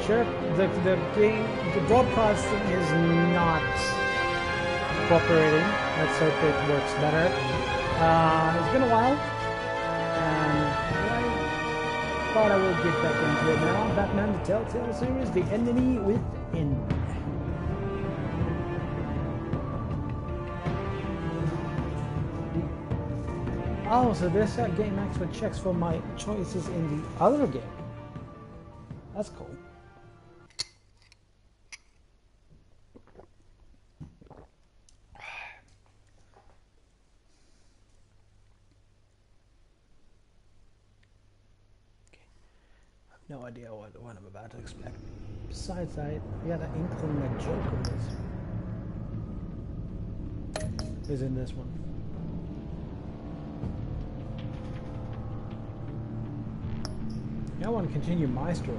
Sure, the broadcasting is not cooperating. Let's hope it works better. It's been a while, and I thought I would get back into it now. Batman: The Telltale Series, The Enemy Within. Oh, so this game actually checks for my choices in the other game. That's cool. No idea what I'm about to expect. Besides, I had an inkling that Joker is in this one. I want to continue my story.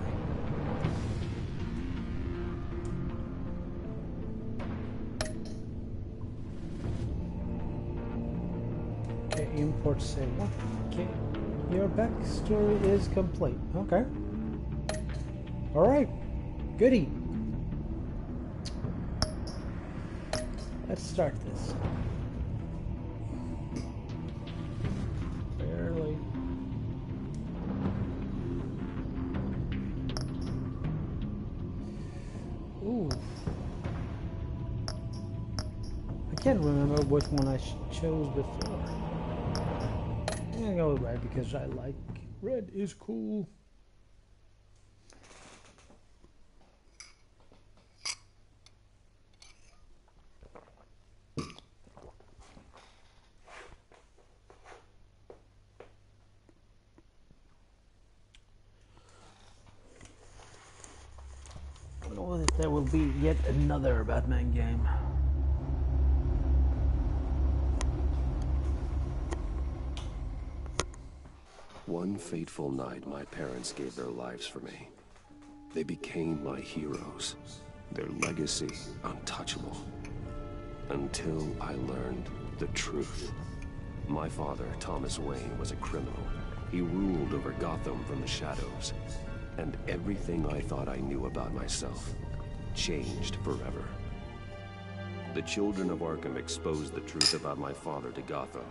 Okay, import save. Okay, your backstory is complete. Okay. Alright, goody. Let's start this. Barely. Ooh. I can't remember which one I chose before. I'm gonna go with red because I like red is cool. There will be yet another Batman game. One fateful night, my parents gave their lives for me. They became my heroes, their legacy untouchable. Until I learned the truth. My father, Thomas Wayne, was a criminal. He ruled over Gotham from the shadows. And everything I thought I knew about myself changed forever. The children of Arkham exposed the truth about my father to Gotham.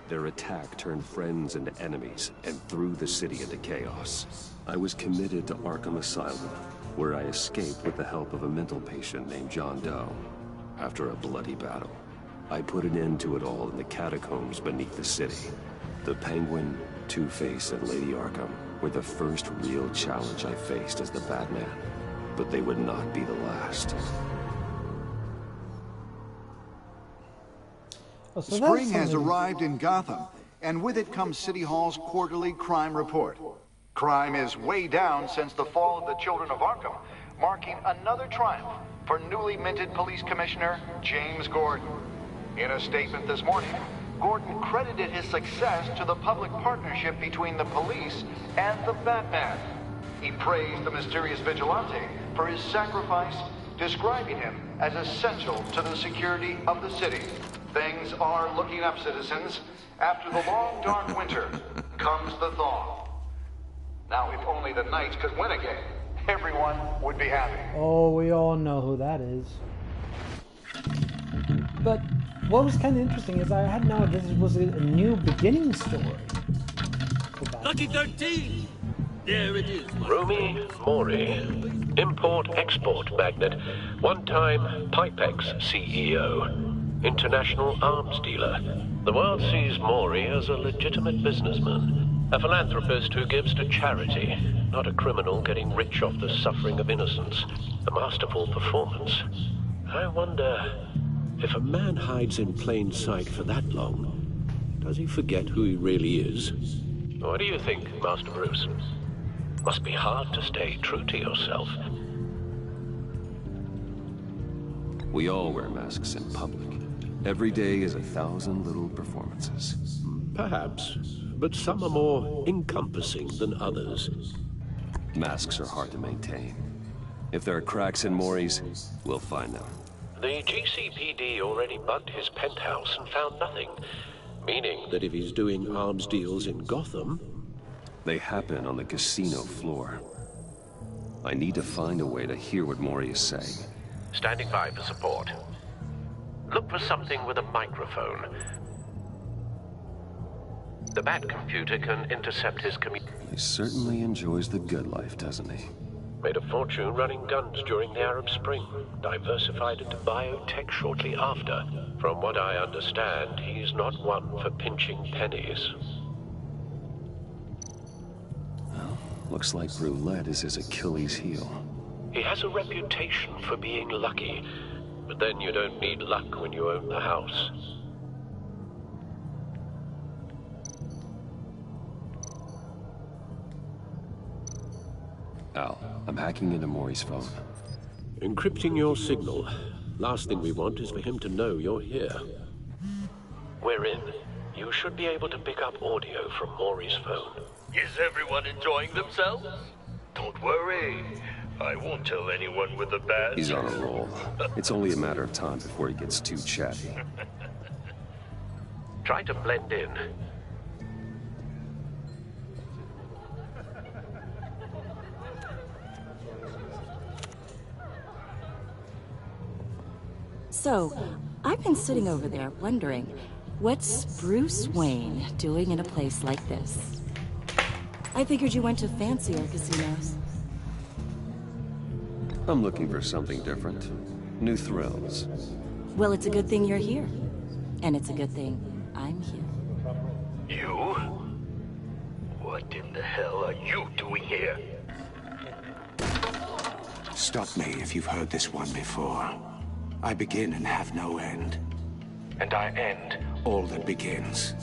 Their attack turned friends into enemies and threw the city into chaos. I was committed to Arkham Asylum, where I escaped with the help of a mental patient named John Doe. After a bloody battle, I put an end to it all in the catacombs beneath the city. The Penguin, Two-Face, and Lady Arkham were the first real challenge I faced as the Batman. But they would not be the last. Oh, so Spring has arrived in Gotham, and with it comes City Hall's quarterly crime report. Crime is way down since the fall of the Children of Arkham, marking another triumph for newly minted Police Commissioner James Gordon. In a statement this morning, Gordon credited his success to the public partnership between the police and the Batman. He praised the mysterious vigilante for his sacrifice, describing him as essential to the security of the city. Things are looking up, citizens. After the long, dark winter comes the thaw. Now, if only the Knights could win a game, everyone would be happy. Oh, we all know who that is. But what was kind of interesting is I had no idea this was a new beginning story. Lucky 13! There it is. Rumi Mori, import-export magnate, one-time Pipex CEO, international arms dealer. The world sees Mori as a legitimate businessman, a philanthropist who gives to charity, not a criminal getting rich off the suffering of innocence. A masterful performance. I wonder, if a man hides in plain sight for that long, does he forget who he really is? What do you think, Master Bruce? Must be hard to stay true to yourself. We all wear masks in public. Every day is 1,000 little performances. Perhaps, but some are more encompassing than others. Masks are hard to maintain. If there are cracks in Mori's, we'll find them. The GCPD already bugged his penthouse and found nothing, meaning that if he's doing arms deals in Gotham... They happen on the casino floor. I need to find a way to hear what Mori is saying. Standing by for support. Look for something with a microphone. The Bat computer can intercept his communication. He certainly enjoys the good life, doesn't he? Made a fortune running guns during the Arab Spring. Diversified into biotech shortly after. From what I understand, he's not one for pinching pennies. Well, looks like roulette is his Achilles heel. He has a reputation for being lucky, but then you don't need luck when you own the house. Al, I'm hacking into Mori's phone. Encrypting your signal. Last thing we want is for him to know you're here. We're in. You should be able to pick up audio from Mori's phone. Is everyone enjoying themselves? Don't worry. I won't tell anyone with a badge. He's on a roll. It's only a matter of time before he gets too chatty. Try to blend in. So, I've been sitting over there wondering, what's Bruce Wayne doing in a place like this? I figured you went to fancier casinos. I'm looking for something different. New thrills. Well, it's a good thing you're here. And it's a good thing I'm here. You? What in the hell are you doing here? Stop me if you've heard this one before. I begin and have no end. And I end all that begins.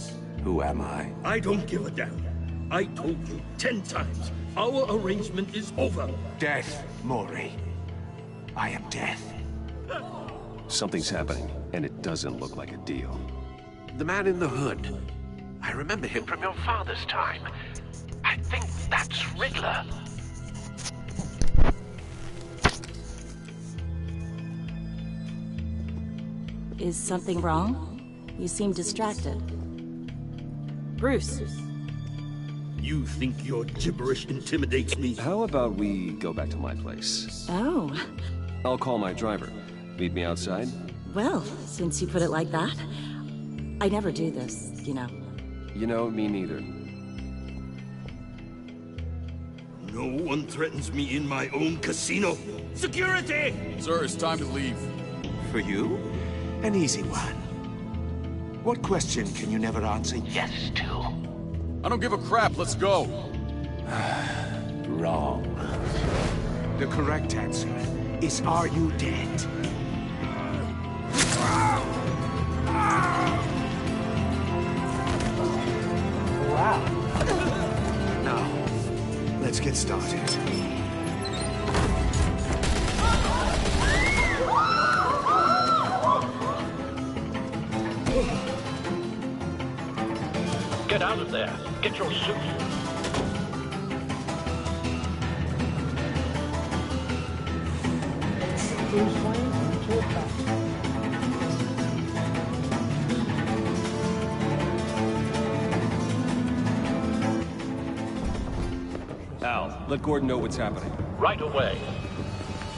Who am I? I don't give a damn. I told you 10 times. Our arrangement is over. Death, Mori. I am death. Something's happening, and it doesn't look like a deal. The man in the hood. I remember him from your father's time. I think that's Riddler. Is something wrong? You seem distracted. Bruce. You think your gibberish intimidates me? How about we go back to my place? Oh. I'll call my driver. Meet me outside? Well, since you put it like that, I never do this, you know. You know, me neither. No one threatens me in my own casino. Security! Sir, it's time to leave. For you? An easy one. What question can you never answer yes to? I don't give a crap, let's go. Wrong. The correct answer is, are you dead? Wow. Now, let's get started. Get out of there. Get your suit. Bruce Wayne, to attack. Al, let Gordon know what's happening. Right away.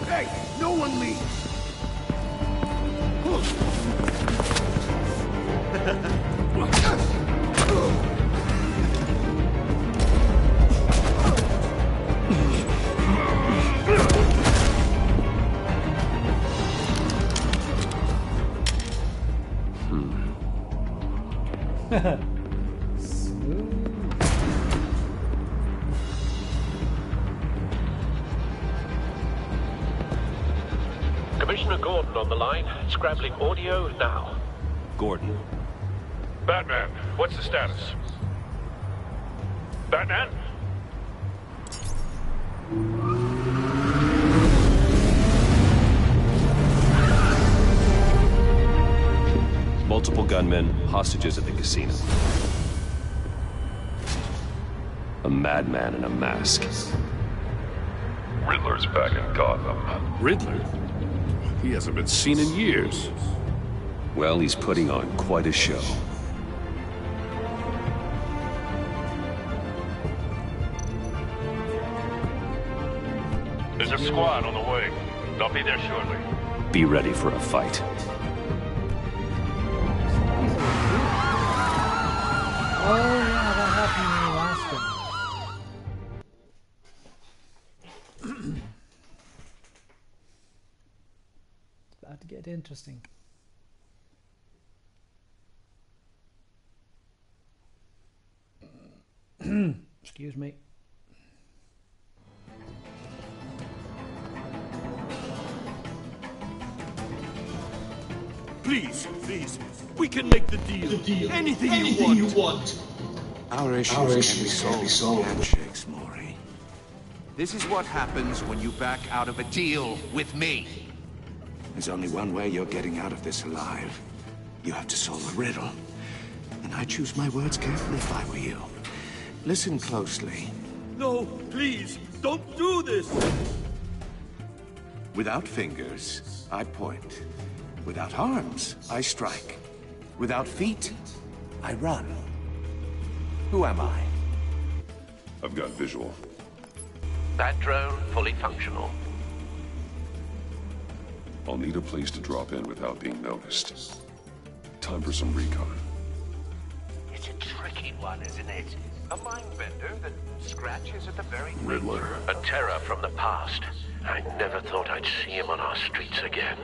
Hey, no one leave! Commissioner Gordon on the line. Scrabbling audio now. Gordon. Batman, what's the status? Batman? Multiple gunmen, hostages at the casino. A madman in a mask. Riddler's back in Gotham. Riddler? He hasn't been seen in years. Well, he's putting on quite a show. There's a squad on the way. They'll be there shortly. Be ready for a fight. Oh yeah, that happened in the last one. It's about to get interesting. Excuse me. Please, we can make the deal. Anything you want. Our issues can be solved. Handshakes, Maury. This is what happens when you back out of a deal with me. There's only one way you're getting out of this alive. You have to solve a riddle. And I choose my words carefully if I were you. Listen closely. No, please, don't do this. Without fingers, I point. Without arms, I strike. Without feet, I run. Who am I? I've got visual. That drone fully functional. I'll need a place to drop in without being noticed. Time for some recon. It's a tricky one, isn't it? A mind bender that scratches at the very Riddler. A terror from the past. I never thought I'd see him on our streets again.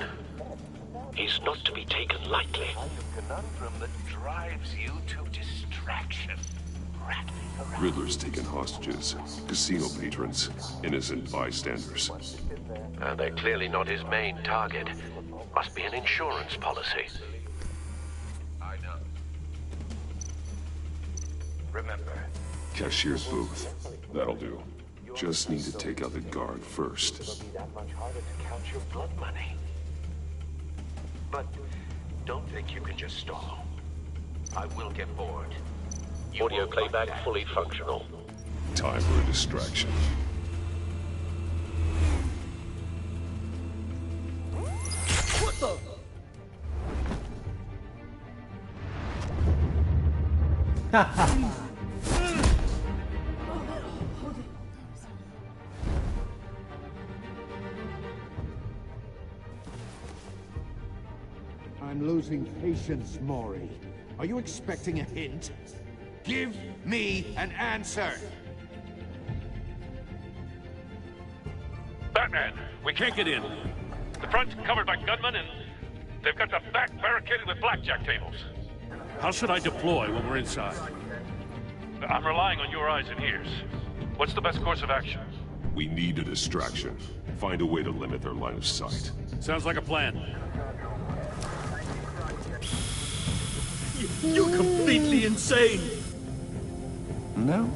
He's not to be taken lightly. A conundrum that drives you to distraction. Riddler's taken hostages, casino patrons, innocent bystanders. They're clearly not his main target. Must be an insurance policy. I know. Remember. Cashier's booth. That'll do. Just need to take out the guard first. It'll be that much harder to count your blood money. But don't think you can just stall. I will get bored. Audio playback fully functional. Time for a distraction. What the? I'm losing patience, Maury. Are you expecting a hint? Give me an answer! Batman, we can't get in. The front's covered by gunmen, and they've got the back barricaded with blackjack tables. How should I deploy when we're inside? I'm relying on your eyes and ears. What's the best course of action? We need a distraction. Find a way to limit their line of sight. Sounds like a plan. You're completely insane! No,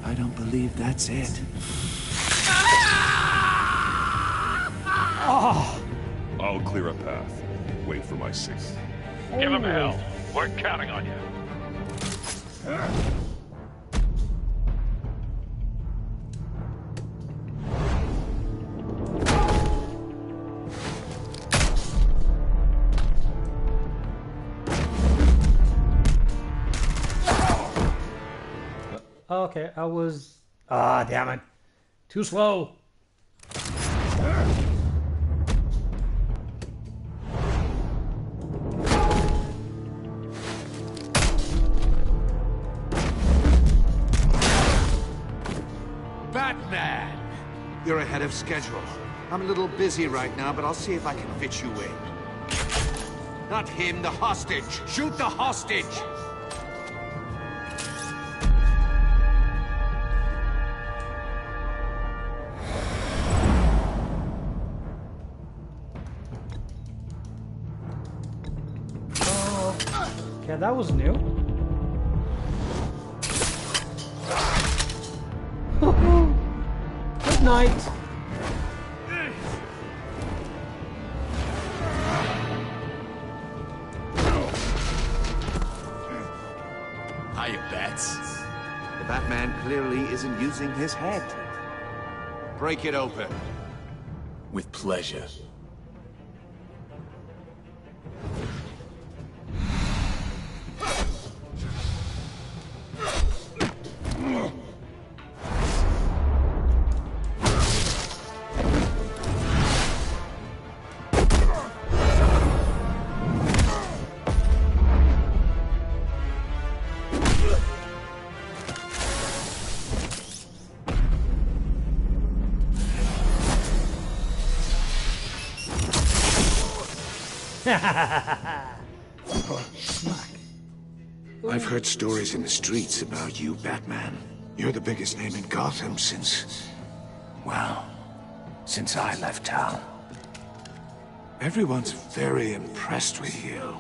I don't believe that's it. I'll clear a path. Wait for my signal. Give him hell. We're counting on you. Okay, I was... damn it. Too slow. Batman! You're ahead of schedule. I'm a little busy right now, but I'll see if I can fit you in. Not him, the hostage! Shoot the hostage! Yeah, that was new. Good night. Hiya, Bats. The Batman clearly isn't using his head. Break it open. With pleasure. I've heard stories in the streets about you, Batman. You're the biggest name in Gotham since... well, since I left town. Everyone's very impressed with you.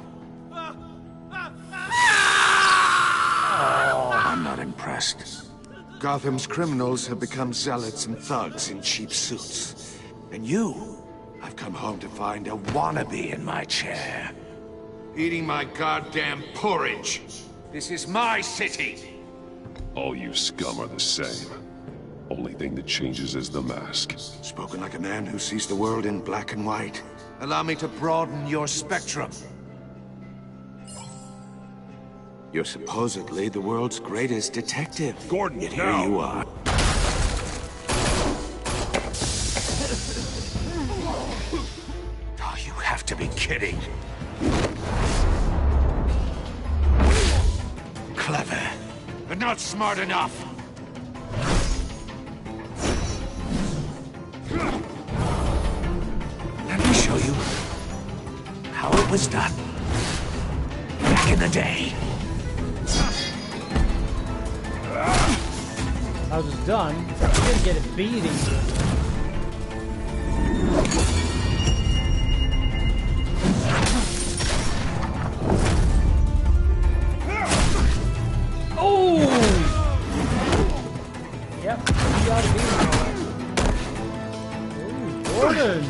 I'm not impressed. Gotham's criminals have become zealots and thugs in cheap suits. And you, I've come home to find a wannabe in my chair. Eating my goddamn porridge. This is my city. All you scum are the same. Only thing that changes is the mask. Spoken like a man who sees the world in black and white. Allow me to broaden your spectrum. You're supposedly the world's greatest detective. Gordon, yet here now. you are. Oh, you have to be kidding. Clever, but not smart enough. Let me show you how it was done back in the day. I was done. I didn't get a beating. Oh! Yep, you got a beating. Oh, Gordon!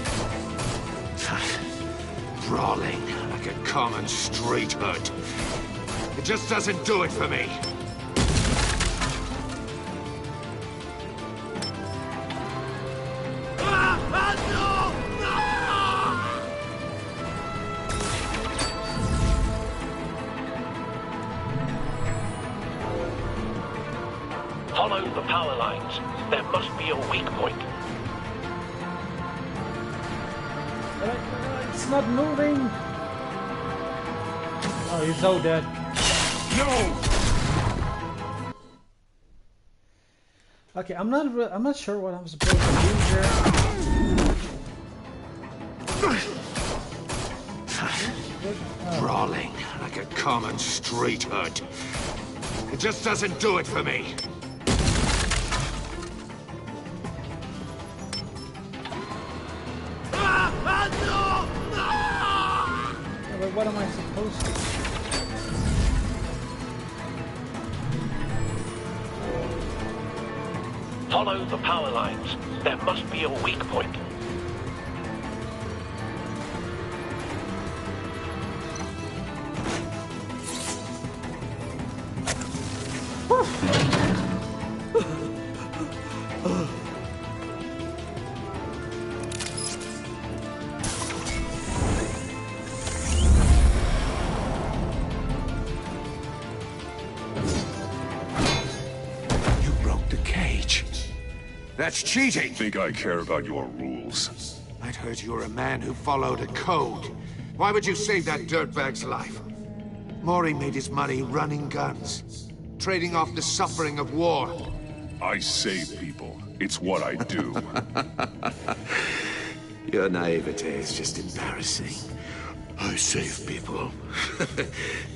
Brawling like a common street hood. It just doesn't do it for me. Follow the power lines. There must be a weak point. It's not moving. Oh, he's so dead. No! Okay, I'm not sure what I'm supposed to do here. Brawling like a common street hood. It just doesn't do it for me. Yeah, but what am I supposed to do? Follow the power lines. There must be a weak point. That's cheating! Think I care about your rules? I'd heard you were a man who followed a code. Why would you save that dirtbag's life? Maury made his money running guns, trading off the suffering of war. I save people. It's what I do. Your naivete is just embarrassing. I save people.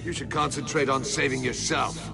You should concentrate on saving yourself.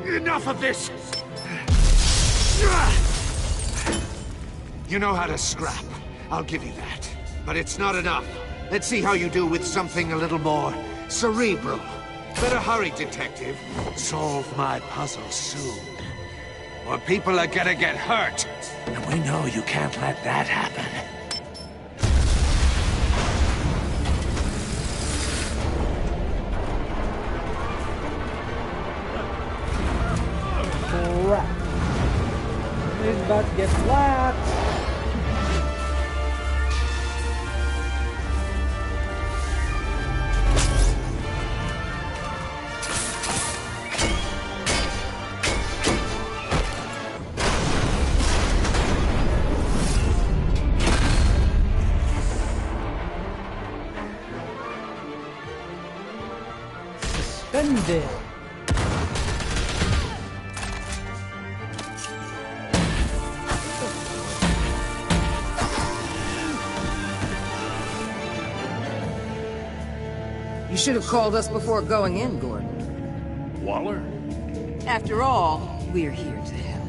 Enough of this! You know how to scrap. I'll give you that. But it's not enough. Let's see how you do with something a little more cerebral. Better hurry, detective. Solve my puzzle soon. Or people are gonna get hurt. And we know you can't let that happen. crap. It's about to get flat. Suspended. You should have called us before going in, Gordon. Waller? After all, we're here to help.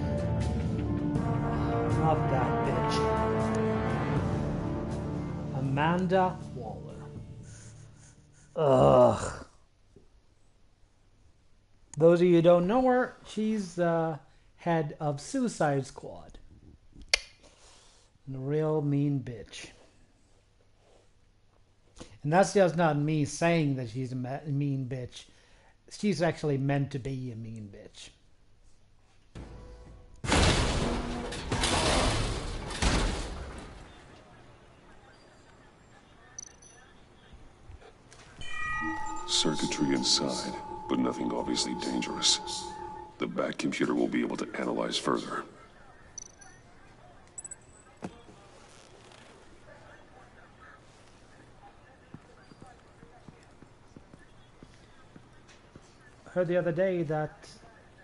Not that bitch. Amanda Waller. Ugh. Those of you who don't know her, she's the head of Suicide Squad. And a real mean bitch. And that's just not me saying that she's a mean bitch. She's actually meant to be a mean bitch. Circuitry inside, but nothing obviously dangerous. The back computer will be able to analyze further. Heard the other day that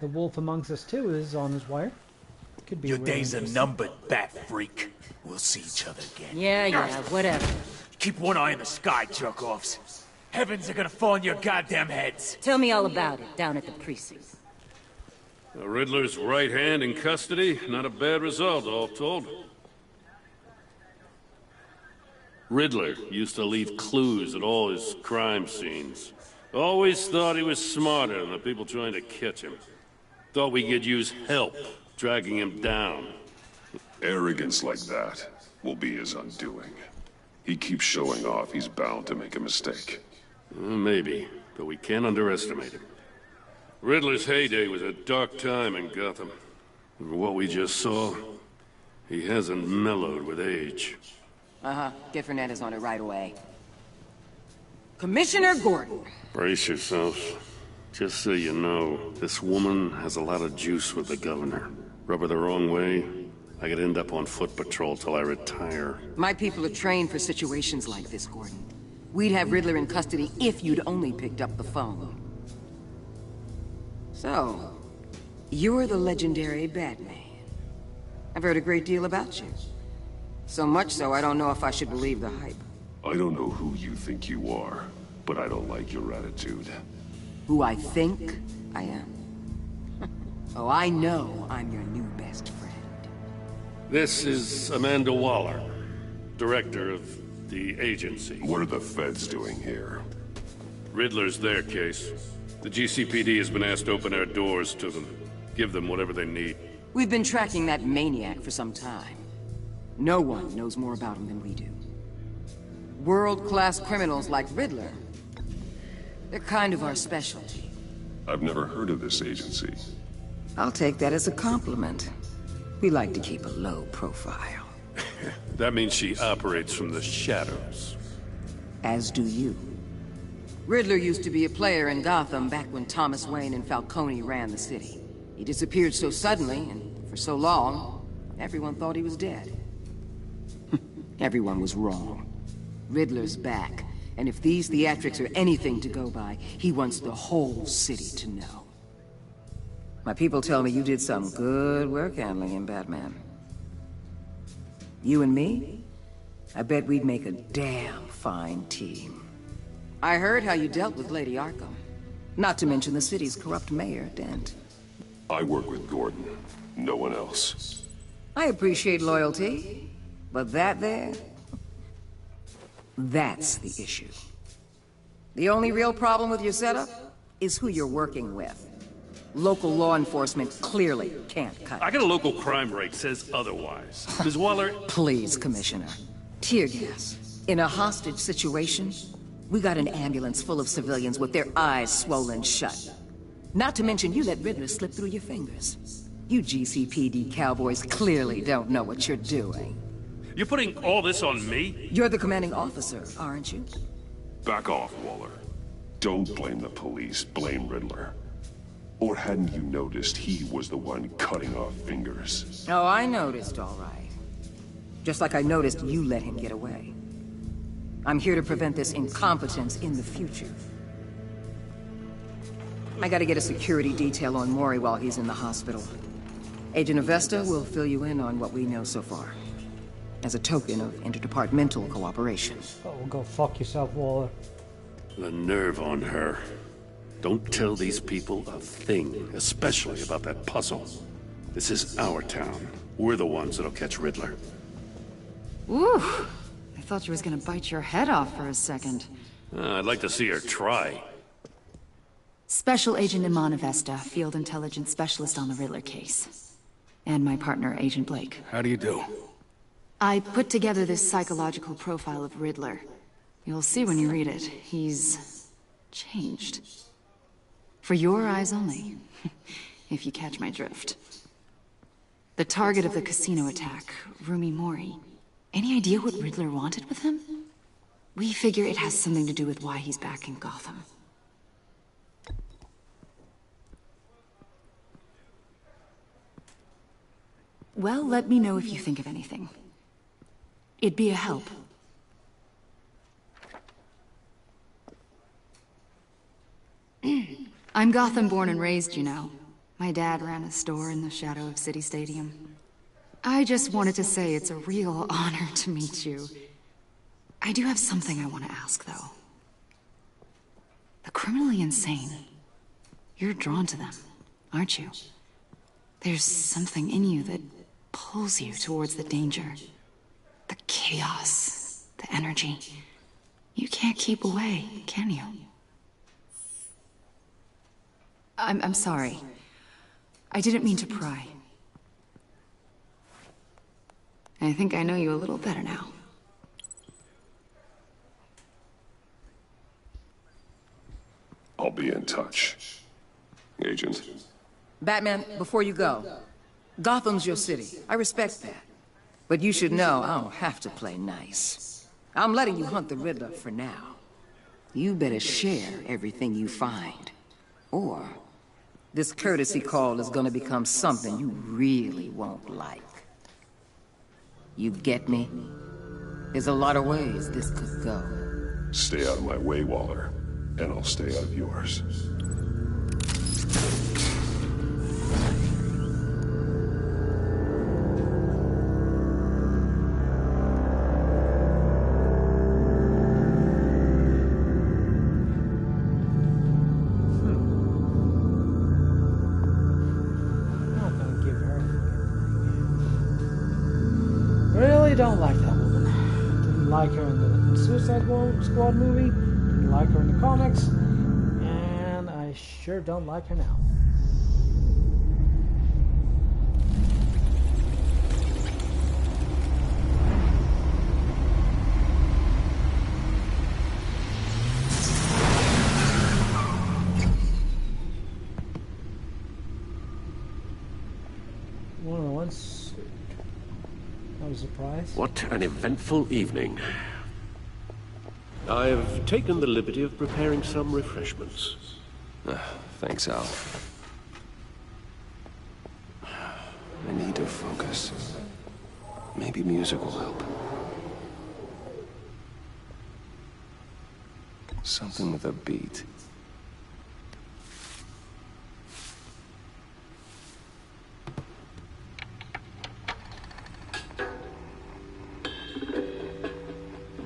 the Wolf Amongst Us 2 is on his wire. Could be Your really days are interesting. numbered, bat freak. We'll see each other again. Yeah, whatever. Keep one eye in the sky, jerk-offs. Heavens are gonna fall on your goddamn heads. Tell me all about it down at the precinct. The Riddler's right hand in custody. Not a bad result, all told. Riddler used to leave clues at all his crime scenes. Always thought he was smarter than the people trying to catch him. Thought we could use help dragging him down. Arrogance like that will be his undoing. He keeps showing off, he's bound to make a mistake. Maybe, but we can't underestimate him. Riddler's heyday was a dark time in Gotham. From what we just saw, he hasn't mellowed with age. Get Fernandez on it right away. Commissioner Gordon. Brace yourself. Just so you know, this woman has a lot of juice with the governor. Rub her the wrong way, I could end up on foot patrol till I retire. My people are trained for situations like this, Gordon. We'd have Riddler in custody if you'd only picked up the phone. So, you're the legendary Batman. I've heard a great deal about you. So much so, I don't know if I should believe the hype. I don't know who you think you are, but I don't like your attitude. Who I think I am? Oh, I know I'm your new best friend. This is Amanda Waller, director of the agency. What are the feds doing here? Riddler's their case. The GCPD has been asked to open our doors to them. Give them whatever they need. We've been tracking that maniac for some time. No one knows more about him than we do. World-class criminals like Riddler, they're kind of our specialty. I've never heard of this agency. I'll take that as a compliment. We like to keep a low profile. That means she operates from the shadows. As do you. Riddler used to be a player in Gotham back when Thomas Wayne and Falcone ran the city. He disappeared so suddenly, and for so long, everyone thought he was dead. Everyone was wrong. Riddler's back, and if these theatrics are anything to go by, he wants the whole city to know. My people tell me you did some good work handling him, Batman. You and me? I bet we'd make a damn fine team. I heard how you dealt with Lady Arkham. Not to mention the city's corrupt mayor, Dent. I work with Gordon. No one else. I appreciate loyalty, but that there... that's the issue. The only real problem with your setup is who you're working with. Local law enforcement clearly can't cut it. I got a local crime rate says otherwise. Ms. Waller... Please, Commissioner. Tear gas. In a hostage situation, we got an ambulance full of civilians with their eyes swollen shut. Not to mention you let Riddler slip through your fingers. You GCPD cowboys clearly don't know what you're doing. You're putting all this on me? You're the commanding officer, aren't you? Back off, Waller. Don't blame the police, blame Riddler. Or hadn't you noticed he was the one cutting off fingers? Oh, I noticed, all right. Just like I noticed you let him get away. I'm here to prevent this incompetence in the future. I gotta get a security detail on Mori while he's in the hospital. Agent Avesta will fill you in on what we know so far, as a token of interdepartmental cooperation. Oh, go fuck yourself, Waller. The nerve on her. Don't tell these people a thing, especially about that puzzle. This is our town. We're the ones that'll catch Riddler. Ooh, I thought you was gonna bite your head off for a second. I'd like to see her try. Special Agent Iman Avesta, Field Intelligence Specialist on the Riddler case. And my partner, Agent Blake. How do you do? I put together this psychological profile of Riddler. You'll see when you read it. He's changed. For your eyes only, if you catch my drift. The target of the casino attack, Rumi Mori. Any idea what Riddler wanted with him? We figure it has something to do with why he's back in Gotham. Well, let me know if you think of anything. It'd be a help. I'm Gotham born and raised, you know. My dad ran a store in the shadow of City Stadium. I just wanted to say it's a real honor to meet you. I do have something I want to ask, though. The criminally insane. You're drawn to them, aren't you? There's something in you that pulls you towards the danger. The chaos, the energy. You can't keep away, can you? I'm sorry. I didn't mean to pry. I think I know you a little better now. I'll be in touch. Agent. Batman, before you go, Gotham's your city. I respect that. But you should know I don't have to play nice. I'm letting you hunt the Riddler for now. You better share everything you find. Or this courtesy call is gonna become something you really won't like. You get me? There's a lot of ways this could go. Stay out of my way, Waller, and I'll stay out of yours. Don't like that woman. Didn't like her in the Suicide Squad movie. Didn't like her in the comics. And I sure don't like her now. One of the ones. Surprise. What an eventful evening. I've taken the liberty of preparing some refreshments. Thanks, Al. I need to focus. Maybe music will help. Something with a beat.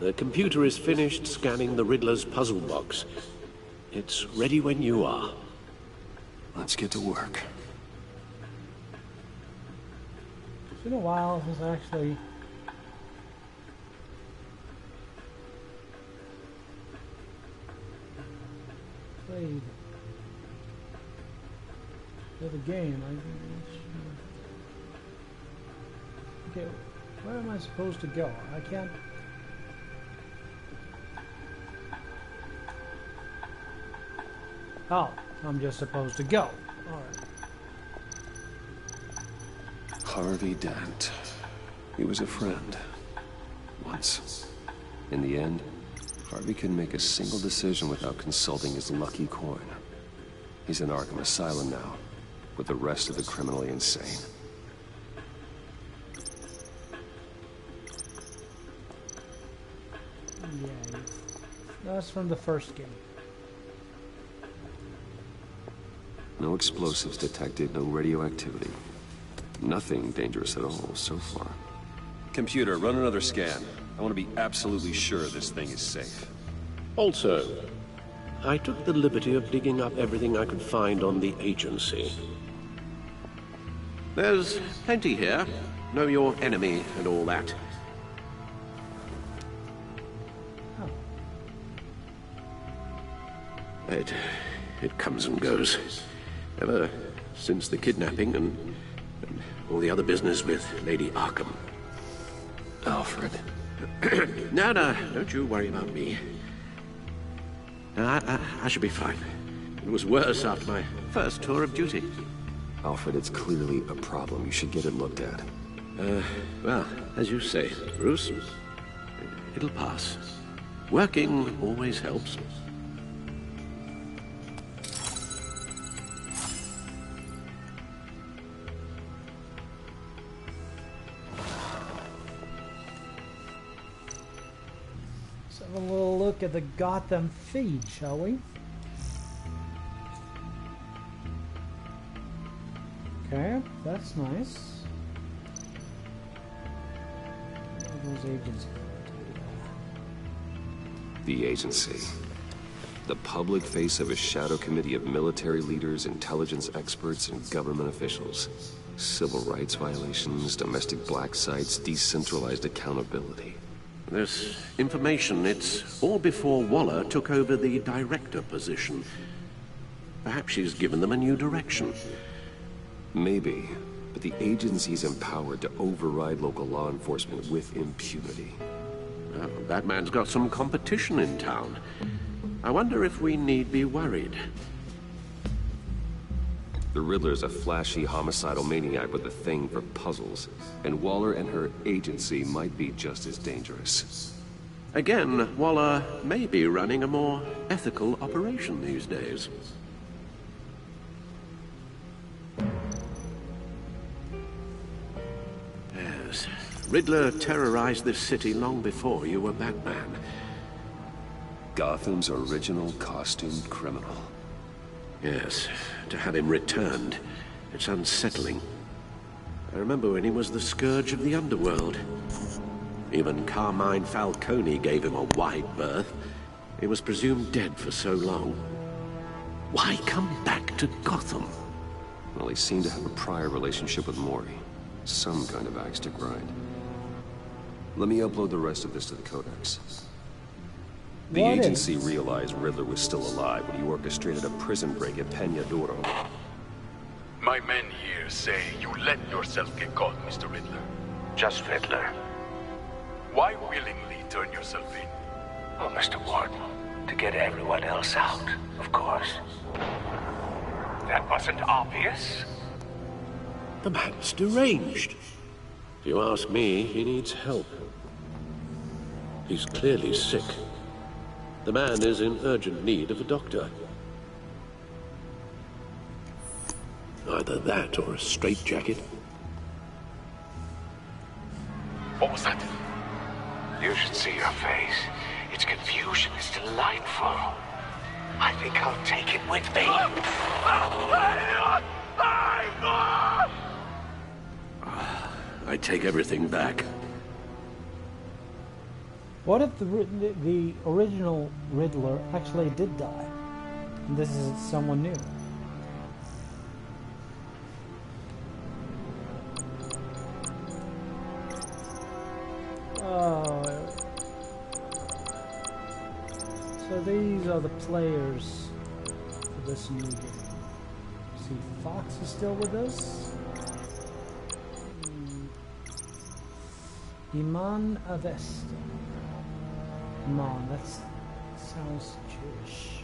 The computer is finished scanning the Riddler's puzzle box. It's ready when you are. Let's get to work. It's been a while since I actually played the game. Okay, where am I supposed to go? I can't. Oh, I'm just supposed to go. Alright. Harvey Dent. He was a friend. Once. In the end, Harvey couldn't make a single decision without consulting his lucky coin. He's in Arkham Asylum now, with the rest of the criminally insane. Yeah, that's from the first game. No explosives detected, no radioactivity. Nothing dangerous at all so far. Computer, run another scan. I want to be absolutely sure this thing is safe. Also, I took the liberty of digging up everything I could find on the agency. There's plenty here. Know your enemy and all that. It comes and goes. Ever since the kidnapping and all the other business with Lady Arkham. Alfred. No, don't you worry about me. I should be fine. It was worse after my first tour of duty. Alfred, it's clearly a problem. You should get it looked at. Well, as you say, Bruce, it'll pass. Working always helps. Have a little look at the Gotham feed, shall we? Okay, that's nice. What are those agents gonna do? The agency. The public face of a shadow committee of military leaders, intelligence experts, and government officials. Civil rights violations, domestic black sites, decentralized accountability. This information, it's all before Waller took over the director position. Perhaps she's given them a new direction. Maybe, but the agency's empowered to override local law enforcement with impunity. Well, Batman's got some competition in town. I wonder if we need be worried. The Riddler's a flashy, homicidal maniac with a thing for puzzles, and Waller and her agency might be just as dangerous. Again, Waller may be running a more ethical operation these days. Yes, Riddler terrorized this city long before you were Batman. Gotham's original costumed criminal. Yes, to have him returned, it's unsettling. I remember when he was the scourge of the underworld. Even Carmine Falcone gave him a wide berth. He was presumed dead for so long. Why come back to Gotham? Well, he seemed to have a prior relationship with Mori. Some kind of axe to grind. Let me upload the rest of this to the Codex. The agency realized Riddler was still alive when he orchestrated a prison break at Peña Duro. My men here say you let yourself get caught, Mr. Riddler. Just Riddler. Why willingly turn yourself in? Oh, Mr. Warden, to get everyone else out, of course. That wasn't obvious. The man's deranged. If you ask me, he needs help. He's clearly sick. The man is in urgent need of a doctor. Either that or a straitjacket. What was that? You should see your face. Its confusion is delightful. I think I'll take it with me. I take everything back. What if the original Riddler actually did die? And this is someone new? Oh. So these are the players for this new game. See, Fox is still with us. Iman Avesta. Iman, that sounds Jewish.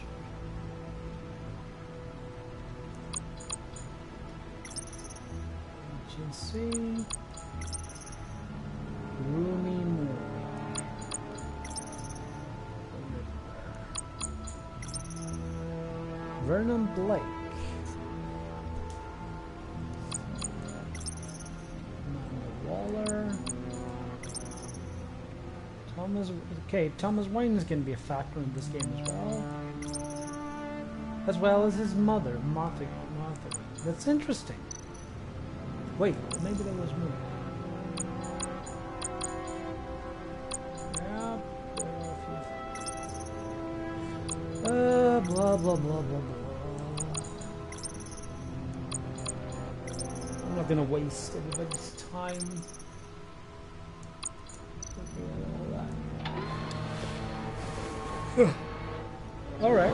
can see. Roomy Moon. Vernon Blake. Waller. Thomas. Okay, Thomas Wayne is going to be a factor in this game as well as his mother, Martha. That's interesting. Wait, maybe there was more. Yeah, blah blah blah blah blah. I'm not gonna waste anybody's time. All right.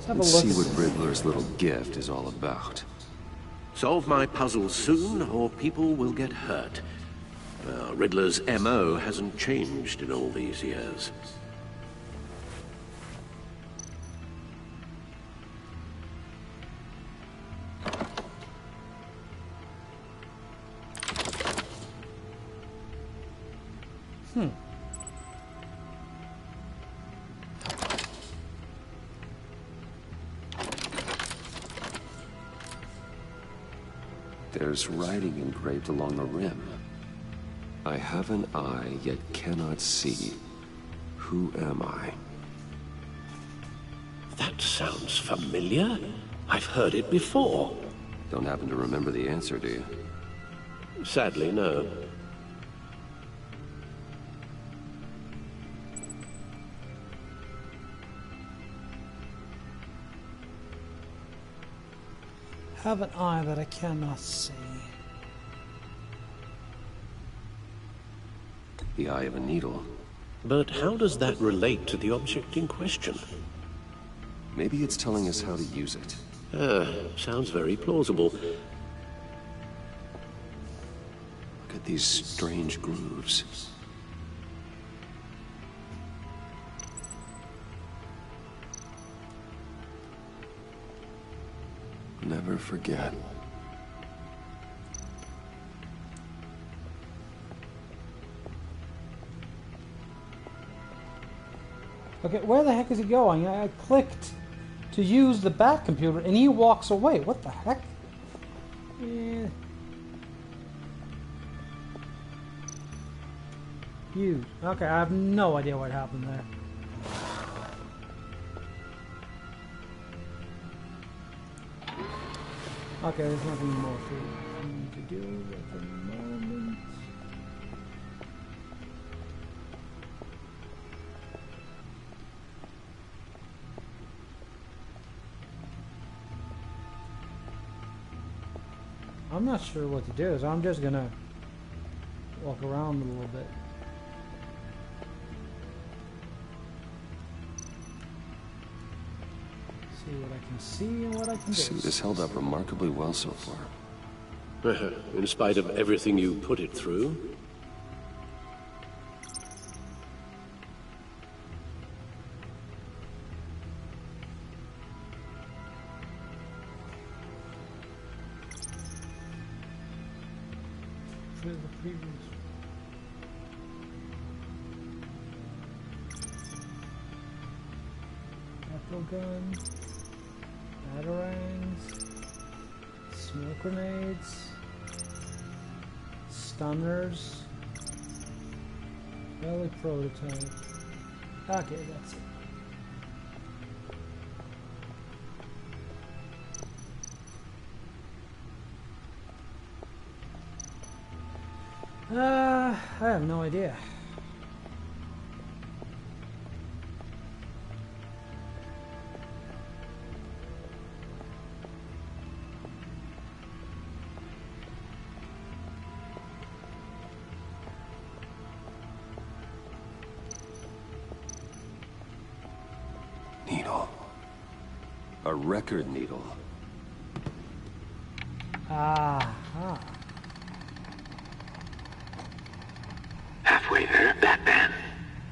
Let's see what Riddler's little gift is all about. Solve my puzzle soon, or people will get hurt. Riddler's MO hasn't changed in all these years. There's writing engraved along the rim. I have an eye, yet cannot see. Who am I? That sounds familiar. I've heard it before. Don't happen to remember the answer, do you? Sadly, no. Have an eye that I cannot see. The eye of a needle. But how does that relate to the object in question? Maybe it's telling us how to use it. Sounds very plausible. Look at these strange grooves. Never forget. Okay, where the heck is he going? I clicked to use the back computer and he walks away. What the heck? Use. Okay, I have no idea what happened there. Okay, there's nothing more for me to do at the moment. I'm not sure what to do, so I'm just gonna walk around a little bit. See what I can see and what I can do. Suit has held up remarkably well so far. In spite of everything you put it through? The previous. Apple gun, batarangs, smoke grenades, stunners, early prototype. Okay, that's it. I have no idea. Needle. A record needle. Aha. Halfway there, Batman.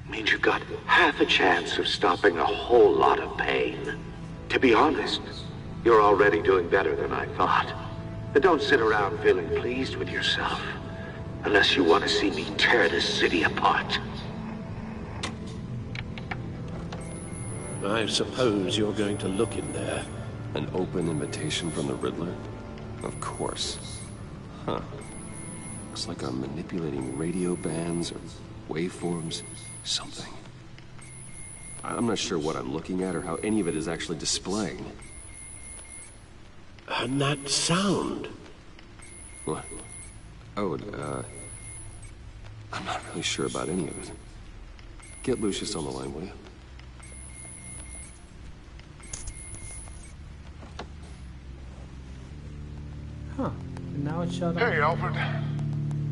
Means you got half a chance of stopping a whole lot of pain. To be honest, you're already doing better than I thought. But don't sit around feeling pleased with yourself. Unless you want to see me tear this city apart. I suppose you're going to look in there. An open invitation from the Riddler? Of course. Huh. Looks like I'm manipulating radio bands or waveforms. Something. I'm not sure what I'm looking at or how any of it is actually displaying. And that sound. What? Oh, I'm not really sure about any of it. Get Lucius on the line, will you? Huh. And now it's shut off. Hey, Alfred.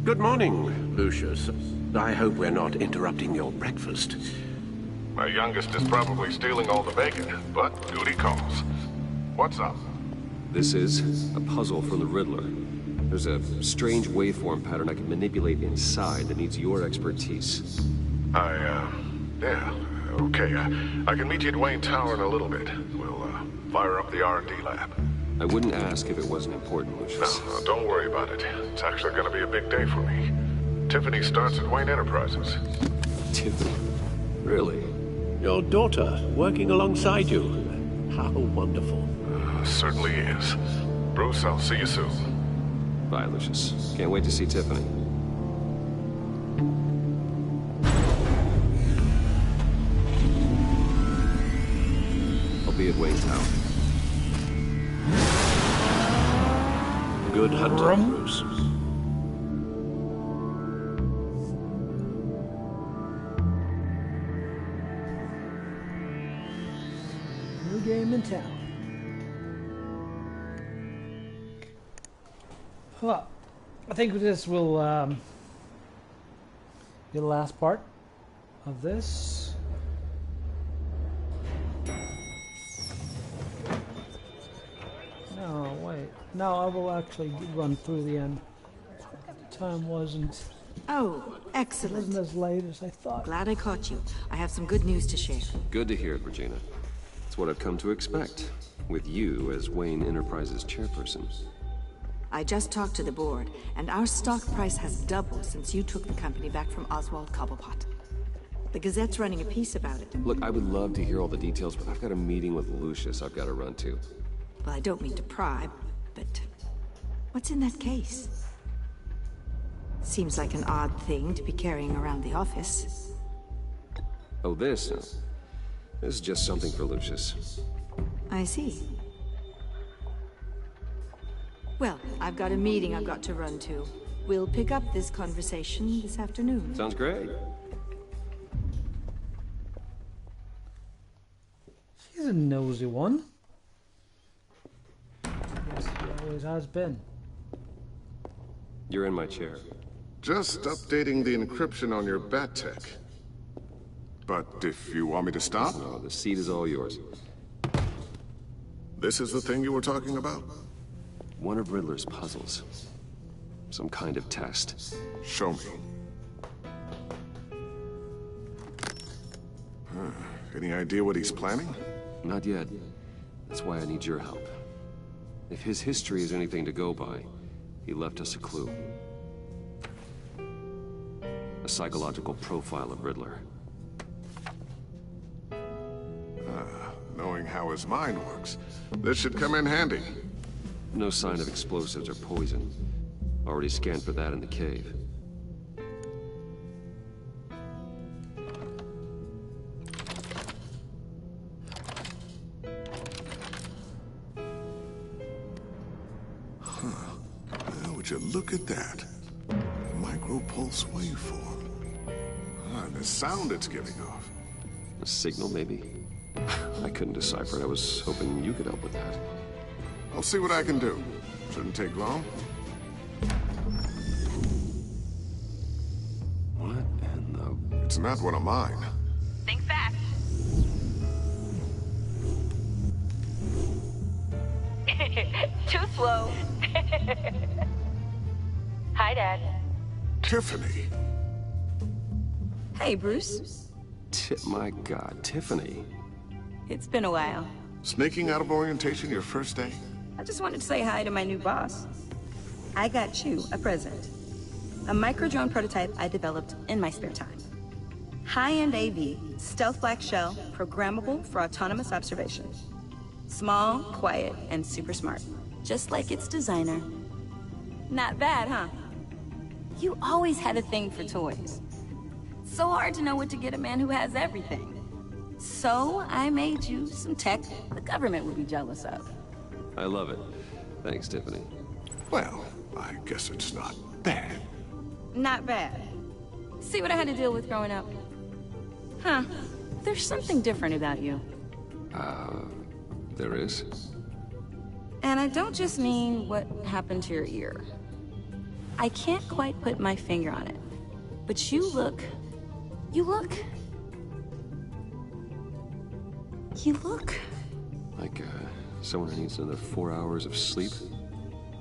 Good morning, Lucius. I hope we're not interrupting your breakfast. My youngest is probably stealing all the bacon, but duty calls. What's up? This is a puzzle from the Riddler. There's a strange waveform pattern I can manipulate inside that needs your expertise. Yeah, okay. I can meet you at Wayne Tower in a little bit. We'll, fire up the R&D lab. I wouldn't ask if it wasn't important, Lucius. No, don't worry about it. It's actually gonna be a big day for me. Tiffany starts at Wayne Enterprises. Tiffany? Really? Your daughter, working alongside you. How wonderful. Certainly is. Bruce, I'll see you soon. Bye, Lucius. Can't wait to see Tiffany. I'll be at Wayne Tower. Good hunter, Bruce. New game in town. Well, I think this will be the last part of this. No, wait. No, I will actually run through the end. The time wasn't... Oh, excellent. It wasn't as late as I thought. Glad I caught you. I have some good news to share. Good to hear it, Regina. It's what I've come to expect, with you as Wayne Enterprises chairperson. I just talked to the board, and our stock price has doubled since you took the company back from Oswald Cobblepot. The Gazette's running a piece about it. Look, I would love to hear all the details, but I've got a meeting with Lucius I've got to run to. Well, I don't mean to pry, but what's in that case? Seems like an odd thing to be carrying around the office. Oh, this? No. This is just something for Lucius. I see. Well, I've got a meeting I've got to run to. We'll pick up this conversation this afternoon. Sounds great. She's a nosy one. Yes, she always has been. You're in my chair. Just updating the encryption on your bat tech. But if you want me to stop? No, the seat is all yours. This is the thing you were talking about? One of Riddler's puzzles. Some kind of test. Show me. Any idea what he's planning? Not yet. That's why I need your help. If his history is anything to go by, he left us a clue. A psychological profile of Riddler. Knowing how his mind works, this should come in handy. No sign of explosives or poison. Already scanned for that in the cave. Now, would you look at that? Micro-pulse waveform. And the sound it's giving off. A signal, maybe? I couldn't decipher it. I was hoping you could help with that. I'll see what I can do. Shouldn't take long. What in the... It's not one of mine. Think fast. Too slow. Hi, Dad. Tiffany. Hey, Bruce. My God, Tiffany. It's been a while. Sneaking out of orientation your first day? I just wanted to say hi to my new boss. I got you a present. A micro-drone prototype I developed in my spare time. High-end AV, stealth black shell, programmable for autonomous observation. Small, quiet, and super smart. Just like its designer. Not bad, huh? You always had a thing for toys. So hard to know what to get a man who has everything. So I made you some tech the government would be jealous of. I love it. Thanks, Tiffany. Well, I guess it's not bad. Not bad. See what I had to deal with growing up? Huh. There's something different about you. There is? And I don't just mean what happened to your ear. I can't quite put my finger on it. But you look... Like, someone who needs another 4 hours of sleep?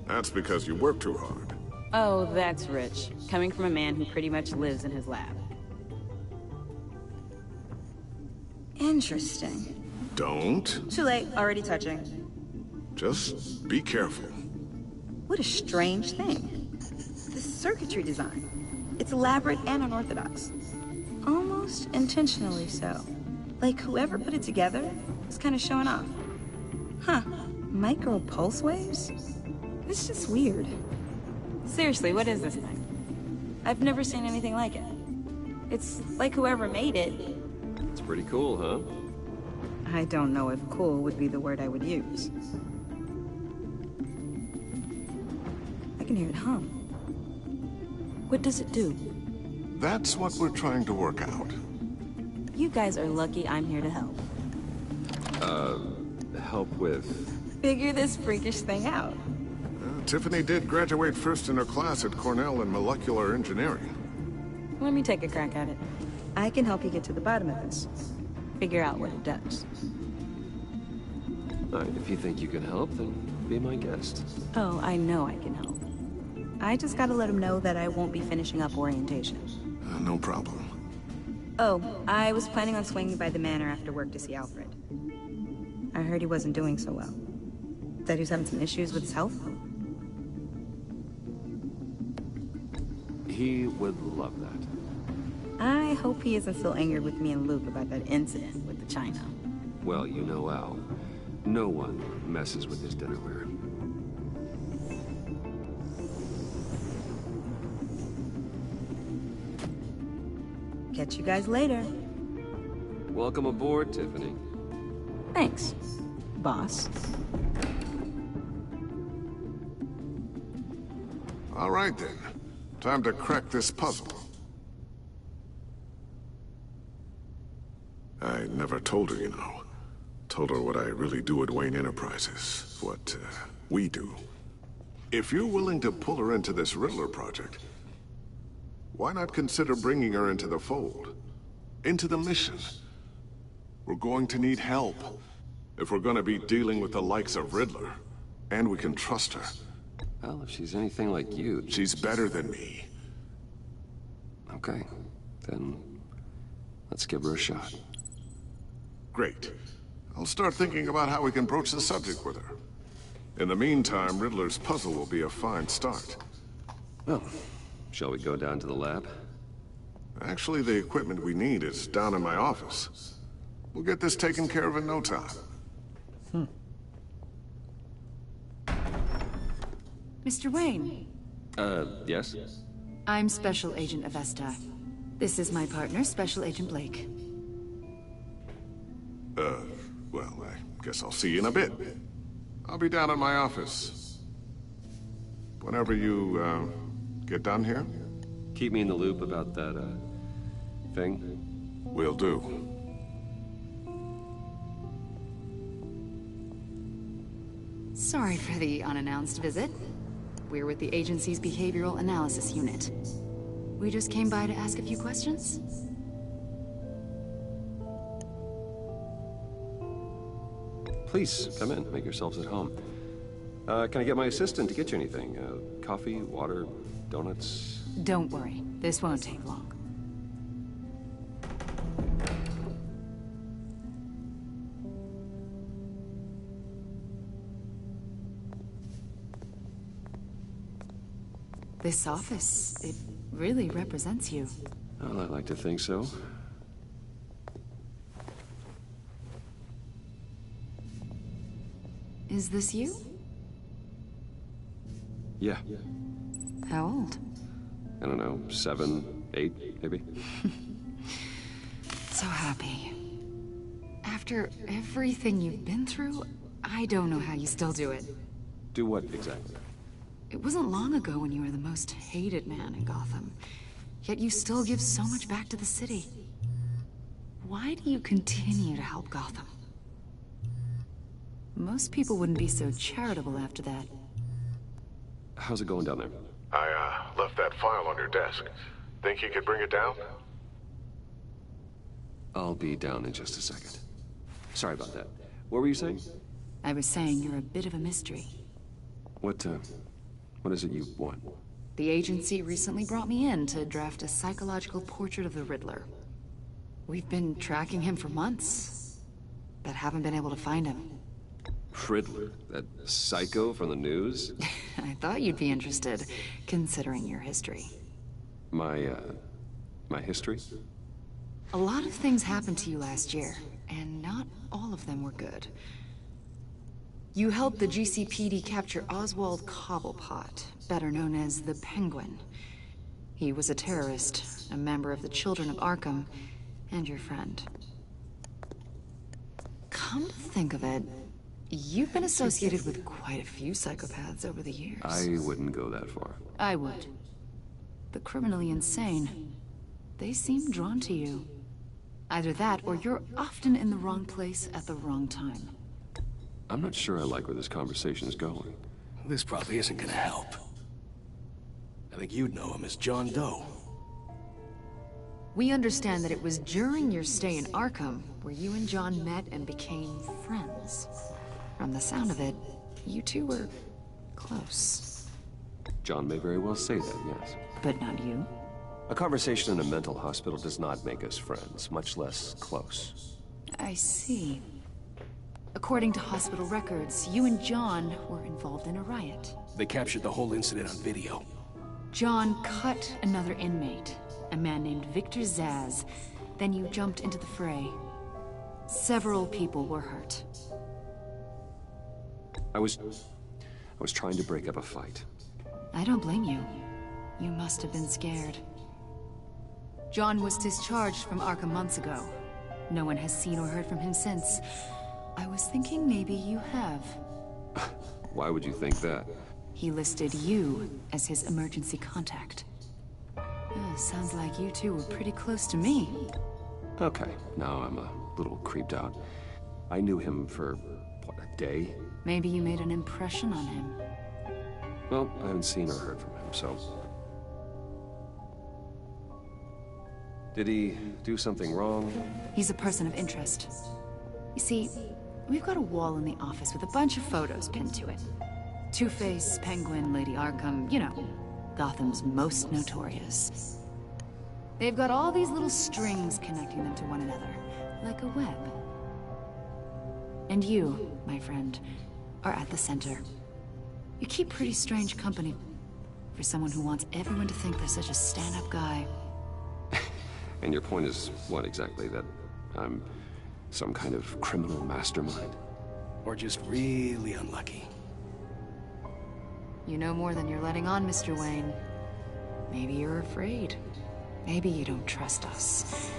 That's because you work too hard. Oh, that's rich. Coming from a man who pretty much lives in his lab. Interesting. Don't. Too late, already touching. Just be careful. What a strange thing. The circuitry design. It's elaborate and unorthodox. Almost intentionally so. Like whoever put it together was kind of showing off. Huh. Micro pulse waves? It's just weird. Seriously, what is this thing? I've never seen anything like it. It's like whoever made it. It's pretty cool, huh? I don't know if cool would be the word I would use. I can hear it hum. What does it do? That's what we're trying to work out. You guys are lucky I'm here to help. Help with? Figure this freakish thing out. Tiffany did graduate first in her class at Cornell in molecular engineering. Let me take a crack at it. I can help you get to the bottom of this. Figure out what it does. All right, if you think you can help, then be my guest. Oh, I know I can help. I just gotta let him know that I won't be finishing up orientation. No problem. Oh, I was planning on swinging by the manor after work to see Alfred. I heard he wasn't doing so well. That he was having some issues with his health? He would love that. I hope he isn't still angered with me and Luke about that incident with the China. Well, you know Al. No one messes with his dinnerware. Catch you guys later. Welcome aboard, Tiffany. Thanks, boss. All right, then. Time to crack this puzzle. I never told her, you know. Told her what I really do at Wayne Enterprises. What, we do. If you're willing to pull her into this Riddler project, why not consider bringing her into the fold? Into the mission? We're going to need help. If we're gonna be dealing with the likes of Riddler. And we can trust her. Well, if she's anything like you... She's better than me. Okay. Then... let's give her a shot. Great. I'll start thinking about how we can broach the subject with her. In the meantime, Riddler's puzzle will be a fine start. Well, shall we go down to the lab? Actually, the equipment we need is down in my office. We'll get this taken care of in no time. Mr. Wayne. Yes? I'm Special Agent Avesta. This is my partner, Special Agent Blake. Well, I guess I'll see you in a bit. I'll be down at my office. Whenever you, get done here? Keep me in the loop about that, thing. Will do. Sorry for the unannounced visit. We're with the agency's behavioral analysis unit. We just came by to ask a few questions. Please, come in. Make yourselves at home. Can I get my assistant to get you anything? Coffee, water, donuts? Don't worry. This won't take long. This office, it really represents you. Well, I like to think so. Is this you? Yeah. How old? I don't know, 7, 8, maybe? So happy. After everything you've been through, I don't know how you still do it. Do what, exactly? It wasn't long ago when you were the most hated man in Gotham. Yet you still give so much back to the city. Why do you continue to help Gotham? Most people wouldn't be so charitable after that. How's it going down there? I, left that file on your desk. Think you could bring it down? I'll be down in just a second. Sorry about that. What were you saying? I was saying you're a bit of a mystery. What is it you want? The agency recently brought me in to draft a psychological portrait of the Riddler. We've been tracking him for months, but haven't been able to find him. Riddler? That psycho from the news? I thought you'd be interested, considering your history. My history? A lot of things happened to you last year, and not all of them were good. You helped the GCPD capture Oswald Cobblepot, better known as the Penguin. He was a terrorist, a member of the Children of Arkham, and your friend. Come to think of it, you've been associated with quite a few psychopaths over the years. I wouldn't go that far. I would. The criminally insane. They seem drawn to you. Either that, or you're often in the wrong place at the wrong time. I'm not sure I like where this conversation is going. This probably isn't gonna help. I think you'd know him as John Doe. We understand that it was during your stay in Arkham where you and John met and became friends. From the sound of it, you two were close. John may very well say that, yes. But not you? A conversation in a mental hospital does not make us friends, much less close. I see. According to hospital records, you and John were involved in a riot. They captured the whole incident on video. John cut another inmate, a man named Victor Zsasz. Then you jumped into the fray. Several people were hurt. I was trying to break up a fight. I don't blame you. You must have been scared. John was discharged from Arkham months ago. No one has seen or heard from him since. I was thinking maybe you have. Why would you think that? He listed you as his emergency contact. Sounds like you two were pretty close to me. Okay, now I'm a little creeped out. I knew him for, what, a day? Maybe you made an impression on him. Well, I haven't seen or heard from him, so... Did he do something wrong? He's a person of interest. You see, we've got a wall in the office with a bunch of photos pinned to it. Two-Face, Penguin, Lady Arkham, you know, Gotham's most notorious. They've got all these little strings connecting them to one another, like a web. And you, my friend, are at the center. You keep pretty strange company for someone who wants everyone to think they're such a stand-up guy. And your point is what exactly? That I'm some kind of criminal mastermind? Or just really unlucky? You know more than you're letting on, Mr. Wayne. Maybe you're afraid. Maybe you don't trust us.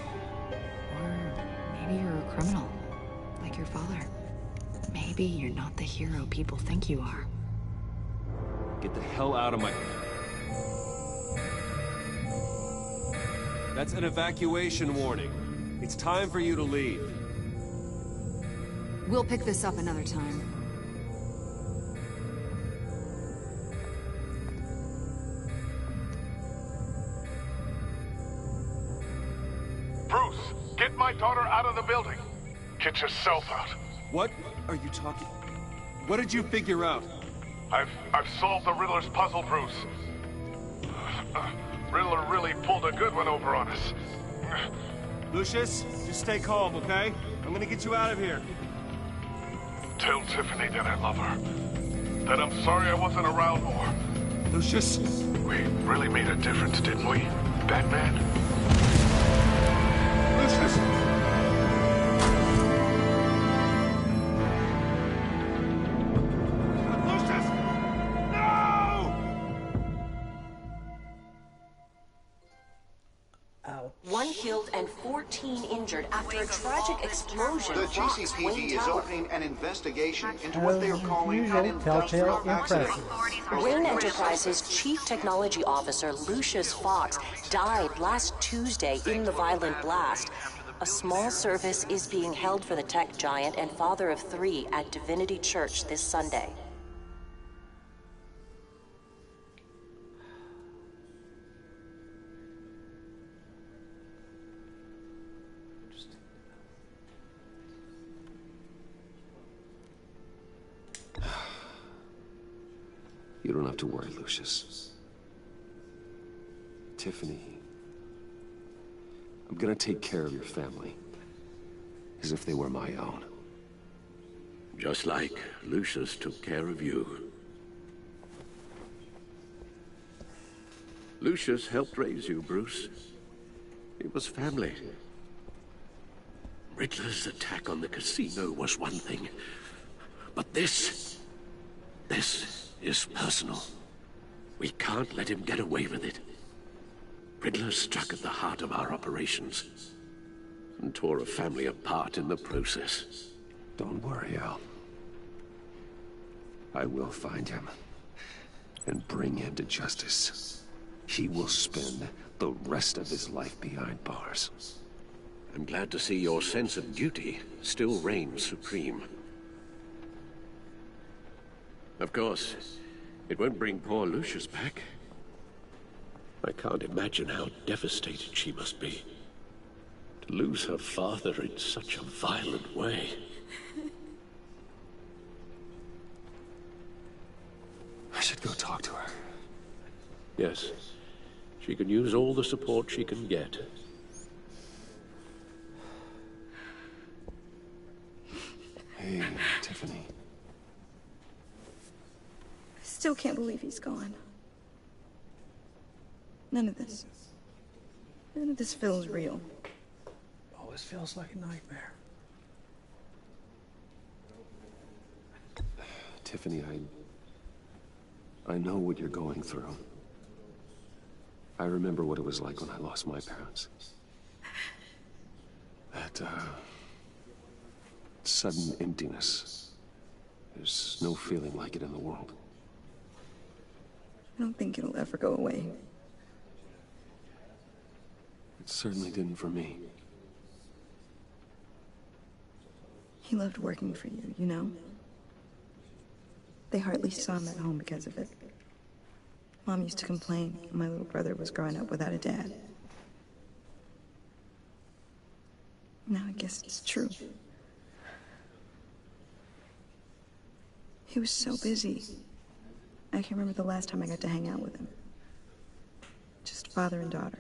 Or maybe you're a criminal, like your father. Maybe you're not the hero people think you are. Get the hell out of my... That's an evacuation warning. It's time for you to leave. We'll pick this up another time. Bruce, get my daughter out of the building. Get yourself out. What are you talking... What did you figure out? I've solved the Riddler's puzzle, Bruce. Riddler really pulled a good one over on us. Lucius, just stay calm, okay? I'm gonna get you out of here. Tell Tiffany that I love her. That I'm sorry I wasn't around more. Lucius? We really made a difference, didn't we, Batman? Lucius! Lucius! No! One killed and 14 injured after a tragic explosion. The rocks GCPD Wayne is Tower. opening an investigation into what they are calling usual, an industrial telltale accident. impressions. Wayne Enterprises Chief Technology Officer Lucius Fox died last Tuesday in the violent blast. A small service is being held for the tech giant and father of 3 at Divinity Church this Sunday. You don't have to worry, Lucius. Tiffany, I'm gonna take care of your family. As if they were my own. Just like Lucius took care of you. Lucius helped raise you, Bruce. It was family. Riddler's attack on the casino was one thing. But this is personal. We can't let him get away with it. Riddler struck at the heart of our operations and tore a family apart in the process. Don't worry, Al. I will find him and bring him to justice. He will spend the rest of his life behind bars. I'm glad to see your sense of duty still reigns supreme. Of course, it won't bring poor Lucius back. I can't imagine how devastated she must be. To lose her father in such a violent way. I should go talk to her. Yes, she can use all the support she can get. Hey, Tiffany. I still can't believe he's gone. None of this feels real. Always feels like a nightmare. Tiffany, I know what you're going through. I remember what it was like when I lost my parents. That, sudden emptiness. There's no feeling like it in the world. I don't think it'll ever go away. It certainly didn't for me. He loved working for you, you know? They hardly saw him at home because of it. Mom used to complain my little brother was growing up without a dad. Now I guess it's true. He was so busy. I can't remember the last time I got to hang out with him. Just father and daughter.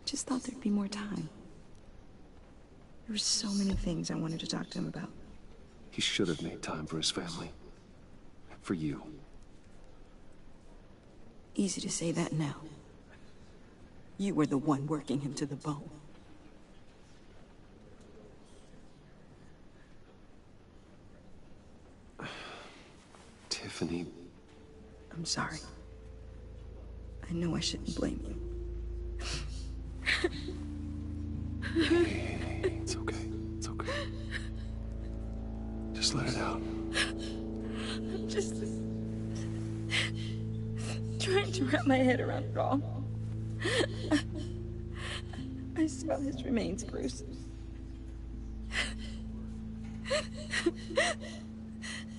Just thought there'd be more time. There were so many things I wanted to talk to him about. He should have made time for his family. For you. Easy to say that now. You were the one working him to the bone. Tiffany. I'm sorry. I know I shouldn't blame you. Hey, it's okay. It's okay. Just let it out. I'm just trying to wrap my head around it all. I saw his remains, Bruce.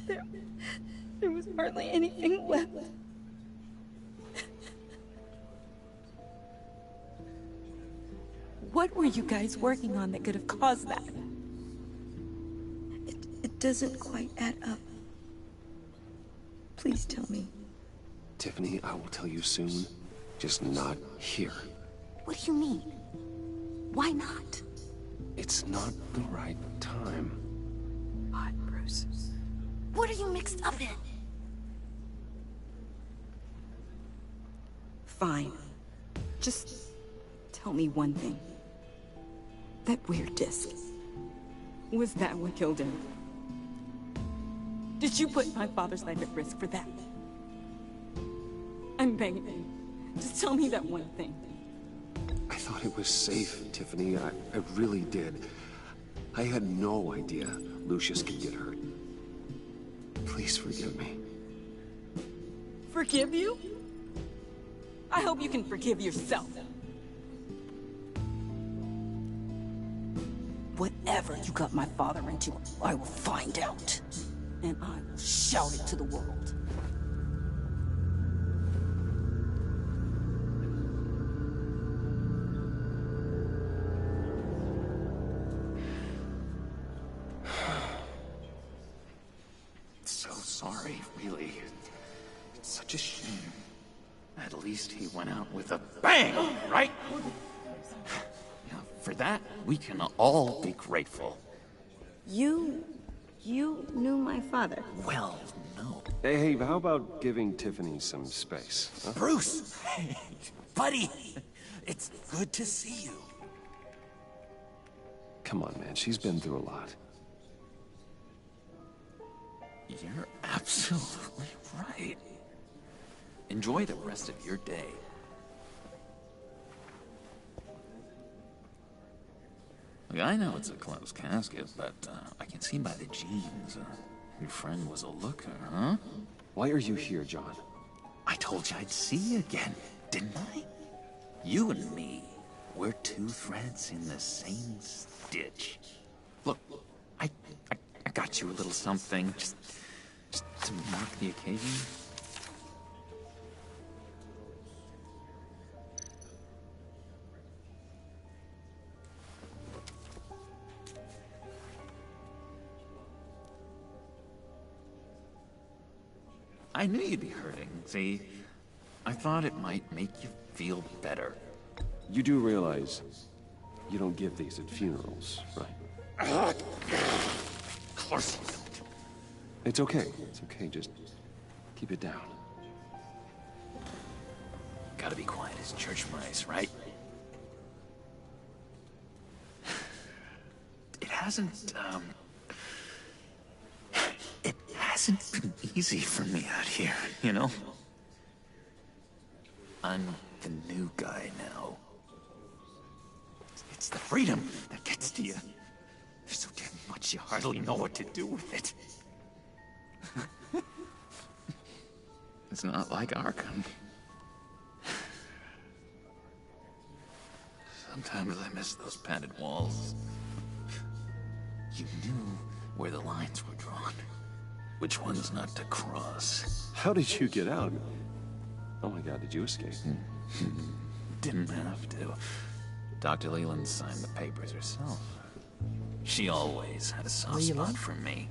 There was hardly anything left. What were you guys working on that could have caused that? It doesn't quite add up. Please tell me. Tiffany, I will tell you soon. Just not here. What do you mean? Why not? It's not the right time. What, Bruce? What are you mixed up in? Fine. Just tell me one thing. That weird disc. Was that what killed him? Did you put my father's life at risk for that? I'm begging you. Just tell me that one thing. I thought it was safe, Tiffany. I really did. I had no idea Lucius could get hurt. Please forgive me. Forgive you? I hope you can forgive yourself. Whatever you got my father into, I will find out. And I will shout it to the world. So sorry, really. It's such a shame. At least he went out with a bang, right? Yeah, for that, we can all be grateful. You knew my father? Well, no. Hey, how about giving Tiffany some space? Huh? Bruce! Hey, buddy! It's good to see you. Come on, man. She's been through a lot. You're absolutely right. Enjoy the rest of your day. Look, I know it's a closed casket, but I can see by the jeans. Your friend was a looker, huh? Why are you here, John? I told you I'd see you again, didn't I? You and me, we're two threads in the same stitch. Look, I got you a little something, just to mark the occasion. I knew you'd be hurting, see? I thought it might make you feel better. You do realize you don't give these at funerals, right? Of course you don't. It's okay. It's okay. Just keep it down. Gotta be quiet as church mice, right? It hasn't been easy for me out here, you know? I'm the new guy now. It's the freedom that gets to you. There's so damn much you hardly know what to do with it. It's not like Arkham. Sometimes I miss those padded walls. You knew where the lines were drawn. Which ones not to cross. How did you get out? Oh my god, did you escape? Didn't have to. Dr. Leland signed the papers herself. She always had a soft spot for me.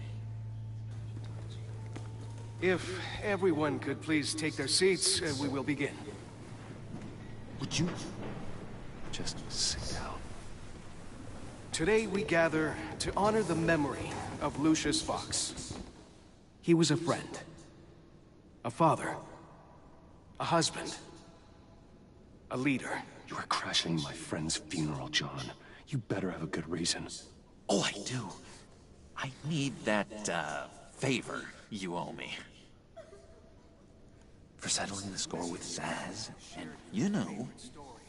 If everyone could please take their seats, we will begin. Would you just sit down? Today we gather to honor the memory of Lucius Fox. He was a friend, a father, a husband, a leader. You are crashing my friend's funeral, John. You better have a good reason. Oh, I do. I need that, favor you owe me. For settling the score with Zaz, and, you know,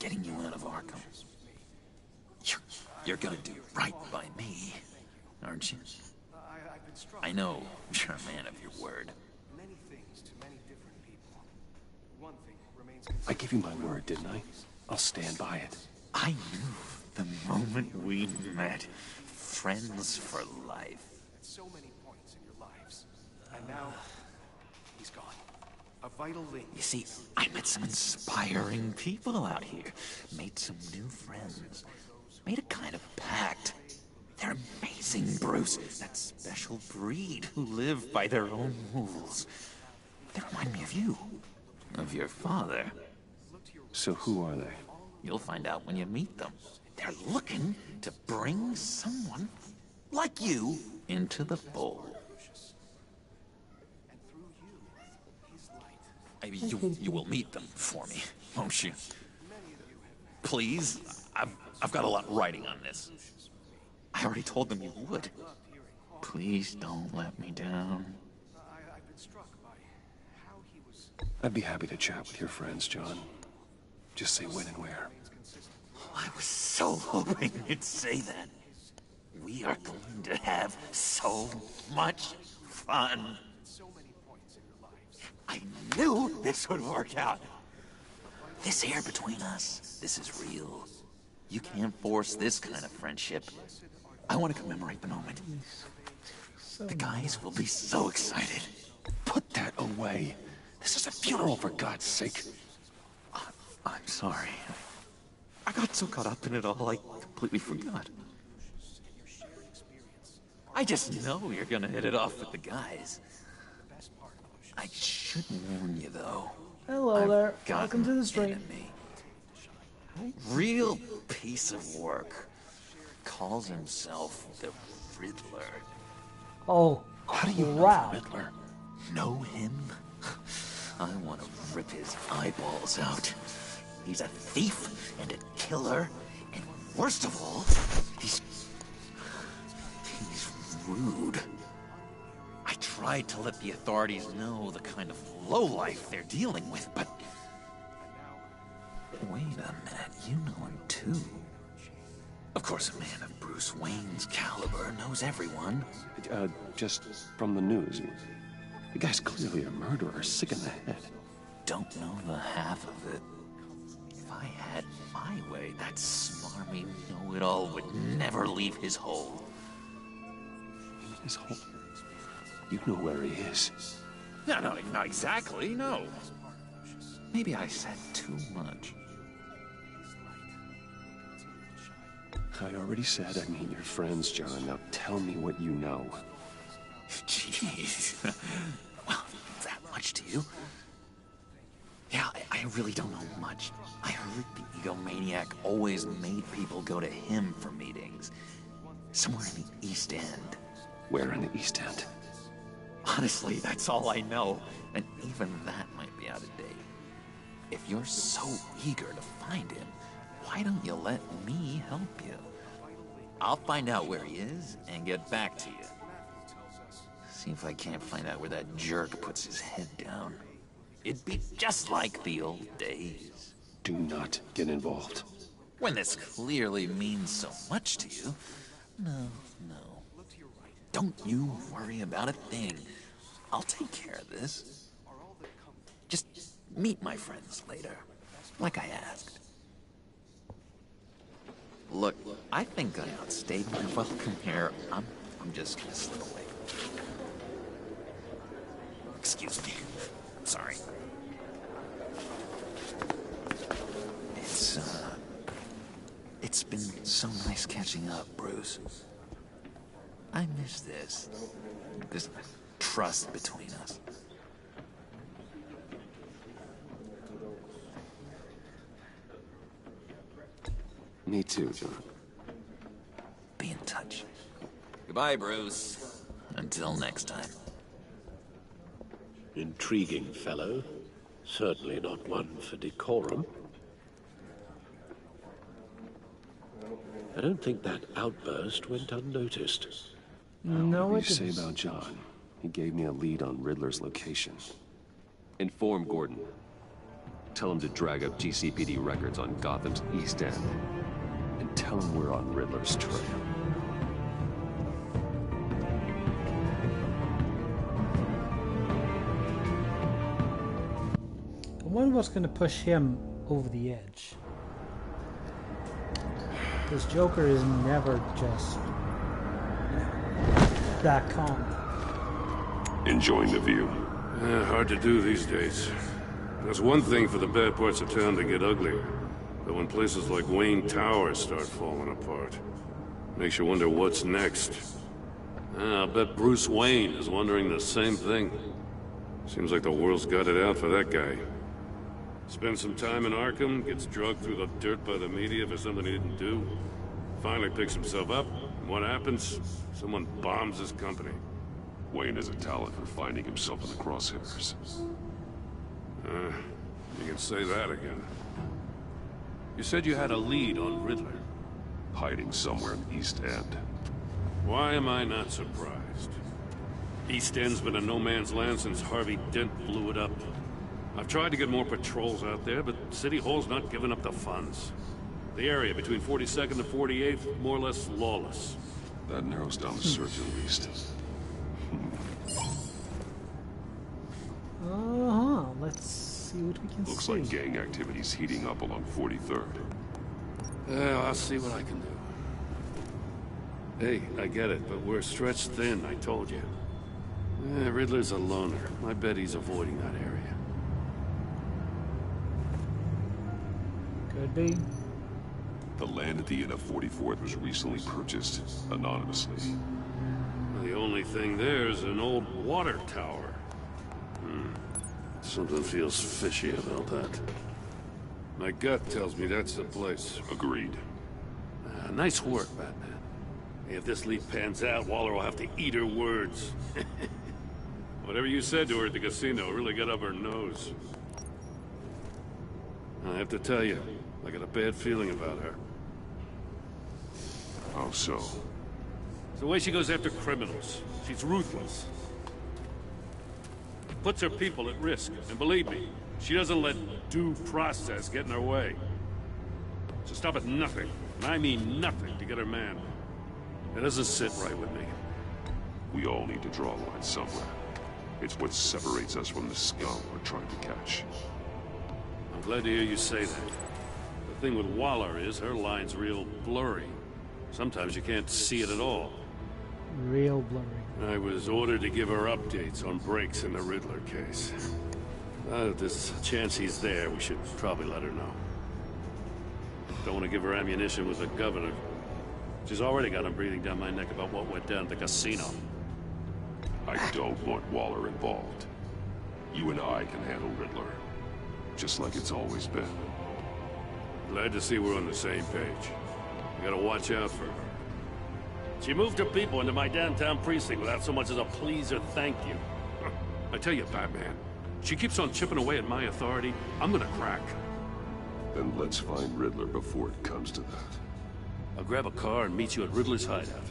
getting you out of Arkham. You're gonna do right by me, aren't you? I know you're a man of your word. Many things to many different people. One thing remains I gave you my word, didn't I? I'll stand by it. I knew the moment we met. Friends for life. At so many points in your lives. And now, he's gone. A vital link. You see, I met some inspiring people out here. Made some new friends. Made a kind of pact. They're amazing, Bruce. That special breed who live by their own rules. They remind me of you. Of your father. So who are they? You'll find out when you meet them. They're looking to bring someone like you into the fold. You will meet them for me. won't you? Please? I've got a lot riding on this. I already told them you would. Please don't let me down. I'd be happy to chat with your friends, John. Just say when and where. I was so hoping you'd say that. We are going to have so much fun. I knew this would work out. This air between us, this is real. You can't force this kind of friendship. I want to commemorate the moment. The guys will be so excited. Put that away. This is a funeral, for God's sake. I'm sorry. I got so caught up in it all, I completely forgot. I just know you're gonna hit it off with the guys. I should warn you, though. Hello there. Welcome to the stream. Real piece of work. Calls himself the Riddler. Oh, how do you know the Riddler? Know him? I want to rip his eyeballs out. He's a thief and a killer, and worst of all, he's rude. I tried to let the authorities know the kind of lowlife they're dealing with, but... Wait a minute, you know him too. Of course, a man of Bruce Wayne's caliber knows everyone. Just from the news. The guy's clearly a murderer, sick in the head. Don't know the half of it. If I had my way, that smarmy know-it-all would never leave his hole. His hole? You know where he is. No, not exactly, no. Maybe I said too much. I already said I mean your friends, John. Now tell me what you know. Jeez. Well, that much to you? Yeah, I really don't know much. I heard the egomaniac always made people go to him for meetings. Somewhere in the East End. Where in the East End? Honestly, that's all I know. And even that might be out of date. If you're so eager to find him, why don't you let me help you? I'll find out where he is and get back to you. See if I can't find out where that jerk puts his head down. It'd be just like the old days. Do not get involved. When this clearly means so much to you. No. Don't you worry about a thing. I'll take care of this. Just meet my friends later, like I asked. Look, I think I outstayed my welcome here. I'm just gonna slip away. Excuse me. Sorry. It's been so nice catching up, Bruce. I miss this trust between us. Me too, John. Be in touch. Goodbye, Bruce. Until next time. Intriguing fellow. Certainly not one for decorum. I don't think that outburst went unnoticed. No, what do you say about John? He gave me a lead on Riddler's location. Inform Gordon. Tell him to drag up GCPD records on Gotham's East End. And tell him we're on Riddler's trail. I wonder what's going to push him over the edge. This Joker is never just that calm. Enjoying the view. Hard to do these days. There's one thing for the bad parts of town to get uglier. But when places like Wayne Tower start falling apart, makes you wonder what's next. I'll bet Bruce Wayne is wondering the same thing. Seems like the world's got it out for that guy. Spends some time in Arkham, gets drugged through the dirt by the media for something he didn't do. Finally picks himself up, and what happens? Someone bombs his company. Wayne has a talent for finding himself in the crosshairs. You can say that again. You said you had a lead on Riddler. Hiding somewhere in East End. Why am I not surprised? East End's been a no-man's land since Harvey Dent blew it up. I've tried to get more patrols out there, but City Hall's not giving up the funds. The area between 42nd and 48th, more or less lawless. That narrows down the search at least. Let's see what we can see. Looks like gang activity's heating up along 43rd. Yeah, I'll see what I can do. Hey, I get it, but we're stretched thin, I told you. Riddler's a loner. I bet he's avoiding that area. Could be. The land at the end of 44th was recently purchased, anonymously. The only thing there is an old water tower. Something feels fishy about that. My gut tells me that's the place. Agreed. Nice work, Batman. Hey, if this lead pans out, Waller will have to eat her words. Whatever you said to her at the casino really got up her nose. I have to tell you, I got a bad feeling about her. How so? It's the way she goes after criminals. She's ruthless. Puts her people at risk, and believe me, she doesn't let due process get in her way. She'll stop at nothing, and I mean nothing, to get her man. It doesn't sit right with me. We all need to draw a line somewhere. It's what separates us from the scum we're trying to catch. I'm glad to hear you say that. The thing with Waller is her line's real blurry. Sometimes you can't see it at all. Real blurry. I was ordered to give her updates on breaks in the Riddler case. If there's a chance he's there, we should probably let her know. Don't want to give her ammunition with the governor. She's already got him breathing down my neck about what went down at the casino. I don't want Waller involved. You and I can handle Riddler. Just like it's always been. Glad to see we're on the same page. We gotta watch out for her. She moved her people into my downtown precinct without so much as a please or thank you. I tell you, Batman, she keeps on chipping away at my authority, I'm gonna crack. Then let's find Riddler before it comes to that. I'll grab a car and meet you at Riddler's hideout.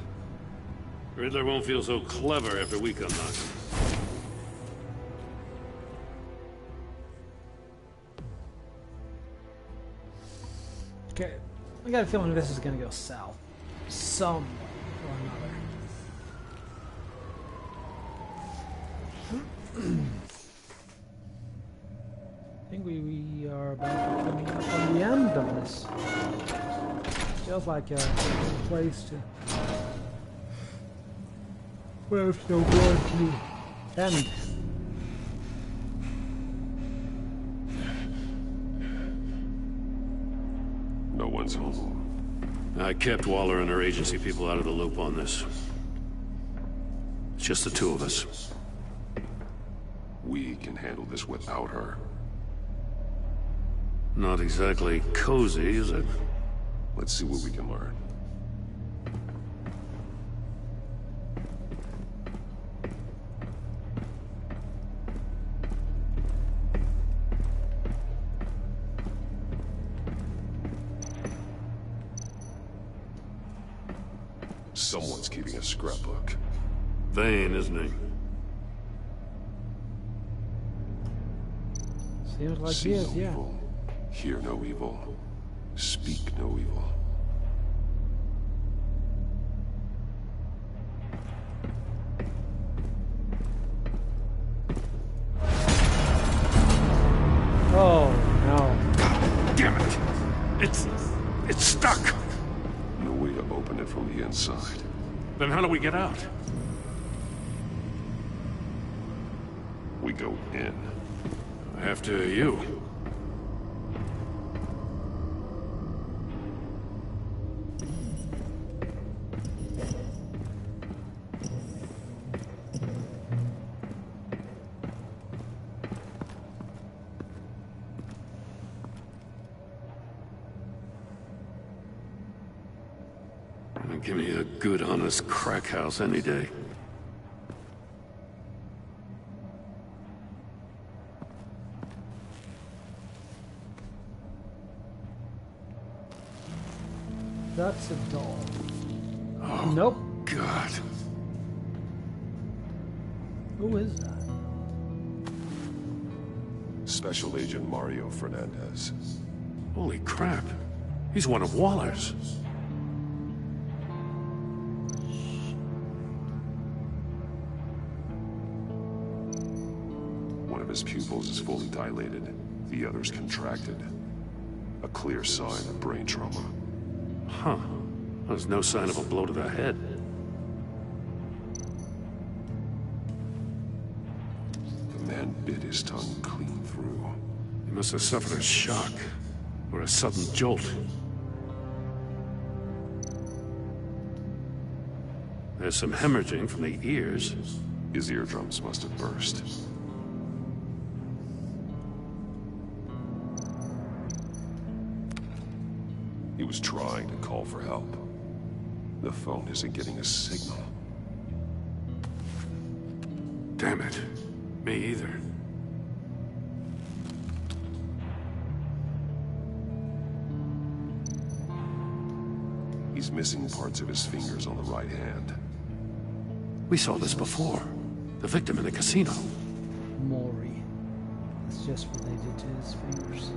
Riddler won't feel so clever after we come knocking. Okay, I got a feeling this is gonna go south. Some or another. I think we are about coming up on the end of this. Feels like a place to where it's so good to end. No one's home. I kept Waller and her agency people out of the loop on this. It's just the two of us. We can handle this without her. Not exactly cozy, is it? Let's see what we can learn. Someone's keeping a scrapbook. Vane, isn't he? Seems like See he is, no yeah. evil, hear no evil, speak no evil. Oh no! Damn it! It's stuck. No way to open it from the inside. Then how do we get out? We go in. After you. Give me a good, honest crack house any day. That's a doll. Oh, nope. God. Who is that? Special Agent Mario Fernandez. Holy crap. He's one of Waller's. One of his pupils is fully dilated. The other's contracted. A clear sign of brain trauma. Huh. There's no sign of a blow to the head. The man bit his tongue clean through. He must have suffered a shock. Or a sudden jolt. There's some hemorrhaging from the ears. His eardrums must have burst. He was trying to call for help. The phone isn't getting a signal. Damn it. Me either. He's missing parts of his fingers on the right hand. We saw this before. The victim in the casino. Mori. That's just what they did to his fingers.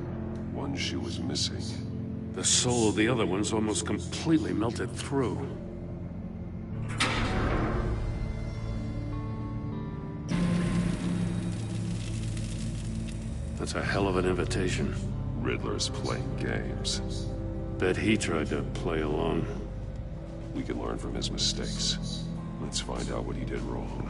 One shoe is missing. The sole of the other one's almost completely melted through. That's a hell of an invitation. Riddler's playing games. Bet he tried to play along. We can learn from his mistakes. Let's find out what he did wrong.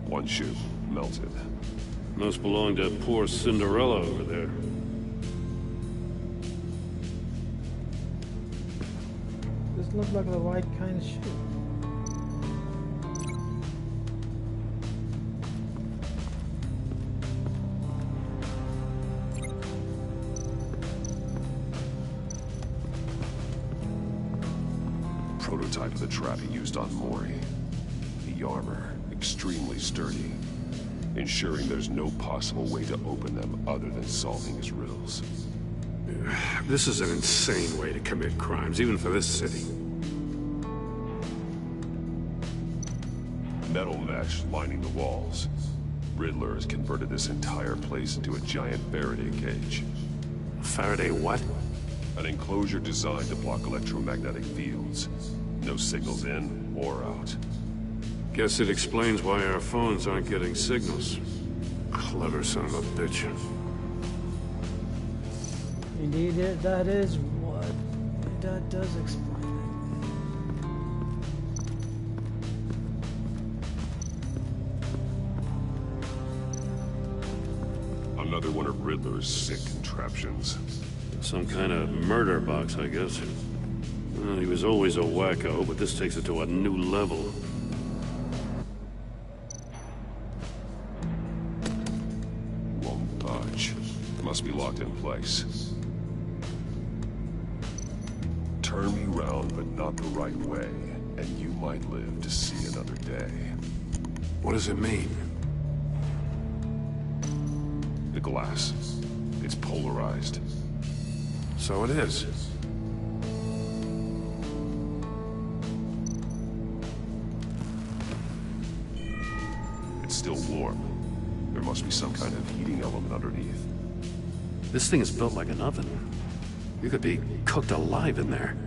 One shoe, melted. Must belong to poor Cinderella over there. This looks like the right kind of shoe. Prototype of the trap he used on Mori. The armor, extremely sturdy, ensuring there's no possible way to open them other than solving his riddles. This is an insane way to commit crimes, even for this city. Metal mesh lining the walls. Riddler has converted this entire place into a giant Faraday cage. Faraday what? An enclosure designed to block electromagnetic fields. No signals in or out. Guess it explains why our phones aren't getting signals. Clever son of a bitch. Indeed, that is what... that does explain it. Another one of Riddler's sick contraptions. Some kind of murder box, I guess. Well, he was always a wacko, but this takes it to a new level. Won't budge. Must be locked in place. Turn me round, but not the right way, and you might live to see another day. What does it mean? The glass. It's polarized. So it is. It's still warm. There must be some kind of heating element underneath. This thing is built like an oven. You could be cooked alive in there.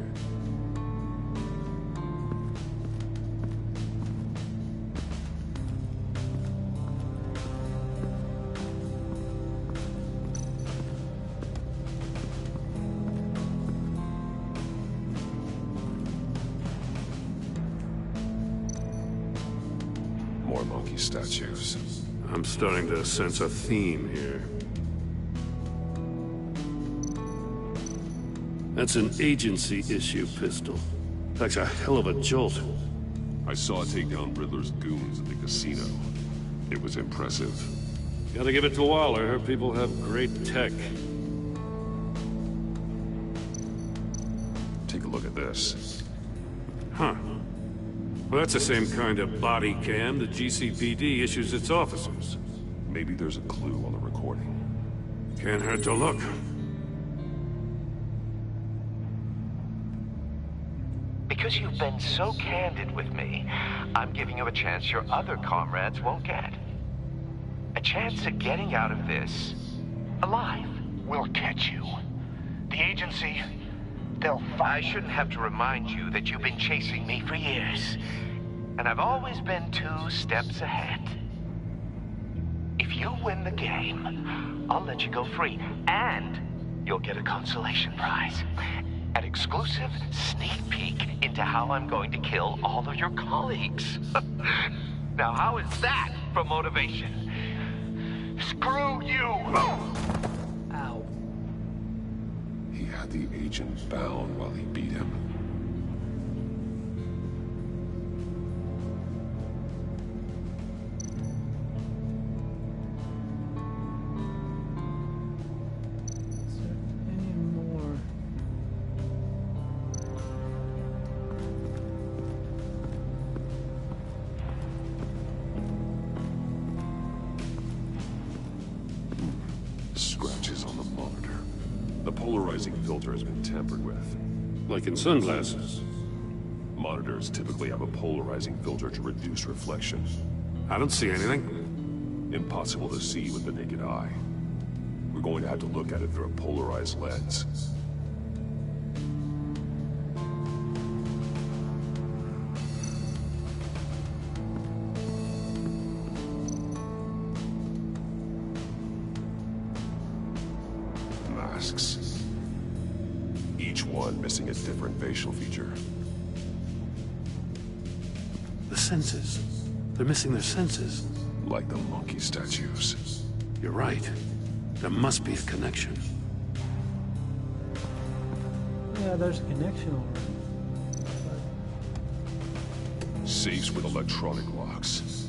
More monkey statues. I'm starting to sense a theme here. That's an agency-issue pistol. Packs a hell of a jolt. I saw it take down Riddler's goons at the casino. It was impressive. Gotta give it to Waller. Her people have great tech. Take a look at this. Huh. Well, that's the same kind of body cam the GCPD issues its officers. Maybe there's a clue on the recording. Can't hurt to look. Because you've been so candid with me, I'm giving you a chance your other comrades won't get. A chance at getting out of this alive. We'll catch you. The agency, they'll I shouldn't have to remind you that you've been chasing me for years. And I've always been 2 steps ahead. If you win the game, I'll let you go free. And you'll get a consolation prize. An exclusive sneak peek into how I'm going to kill all of your colleagues. Now, how is that for motivation? Screw you! Ow. He had the agent bound while he beat him. Is there any more? Scratches on the monitor. The polarizing filter has been tampered with. Like in sunglasses. Monitors typically have a polarizing filter to reduce reflection. I don't see anything. Impossible to see with the naked eye. We're going to have to look at it through a polarized lens. Masks. Each one missing a different facial feature. The senses. They're missing their senses. Like the monkey statues. You're right. There must be a connection. Yeah, there's a connection already. Safes with electronic locks.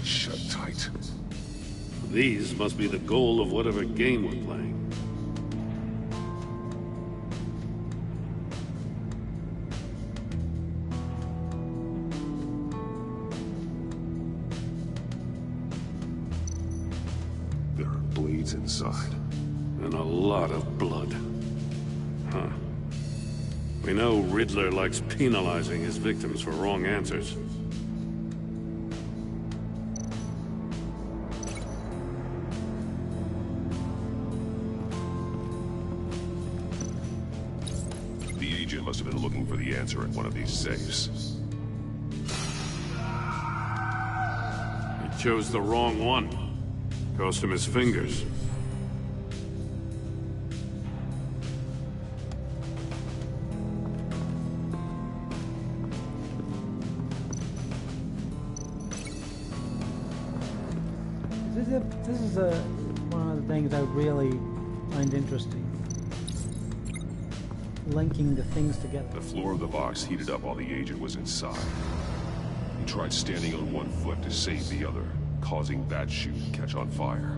Shut tight. These must be the goal of whatever game we're playing. There are bleeds inside. And a lot of blood. Huh. We know Riddler likes penalizing his victims for wrong answers. The agent must have been looking for the answer in one of these safes. He chose the wrong one. Cost him his fingers. This is one of the things I really find interesting. Linking the things together. The floor of the box heated up while the agent was inside. He tried standing on one foot to save the other, causing that shoe to catch on fire.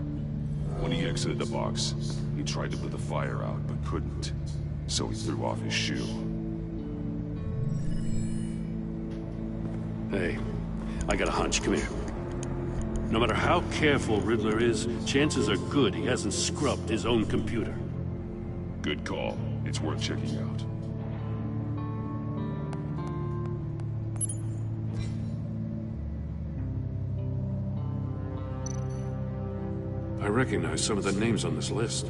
When he exited the box, he tried to put the fire out, but couldn't. So he threw off his shoe. Hey, I got a hunch. Come here. No matter how careful Riddler is, chances are good he hasn't scrubbed his own computer. Good call. It's worth checking out. I recognize some of the names on this list.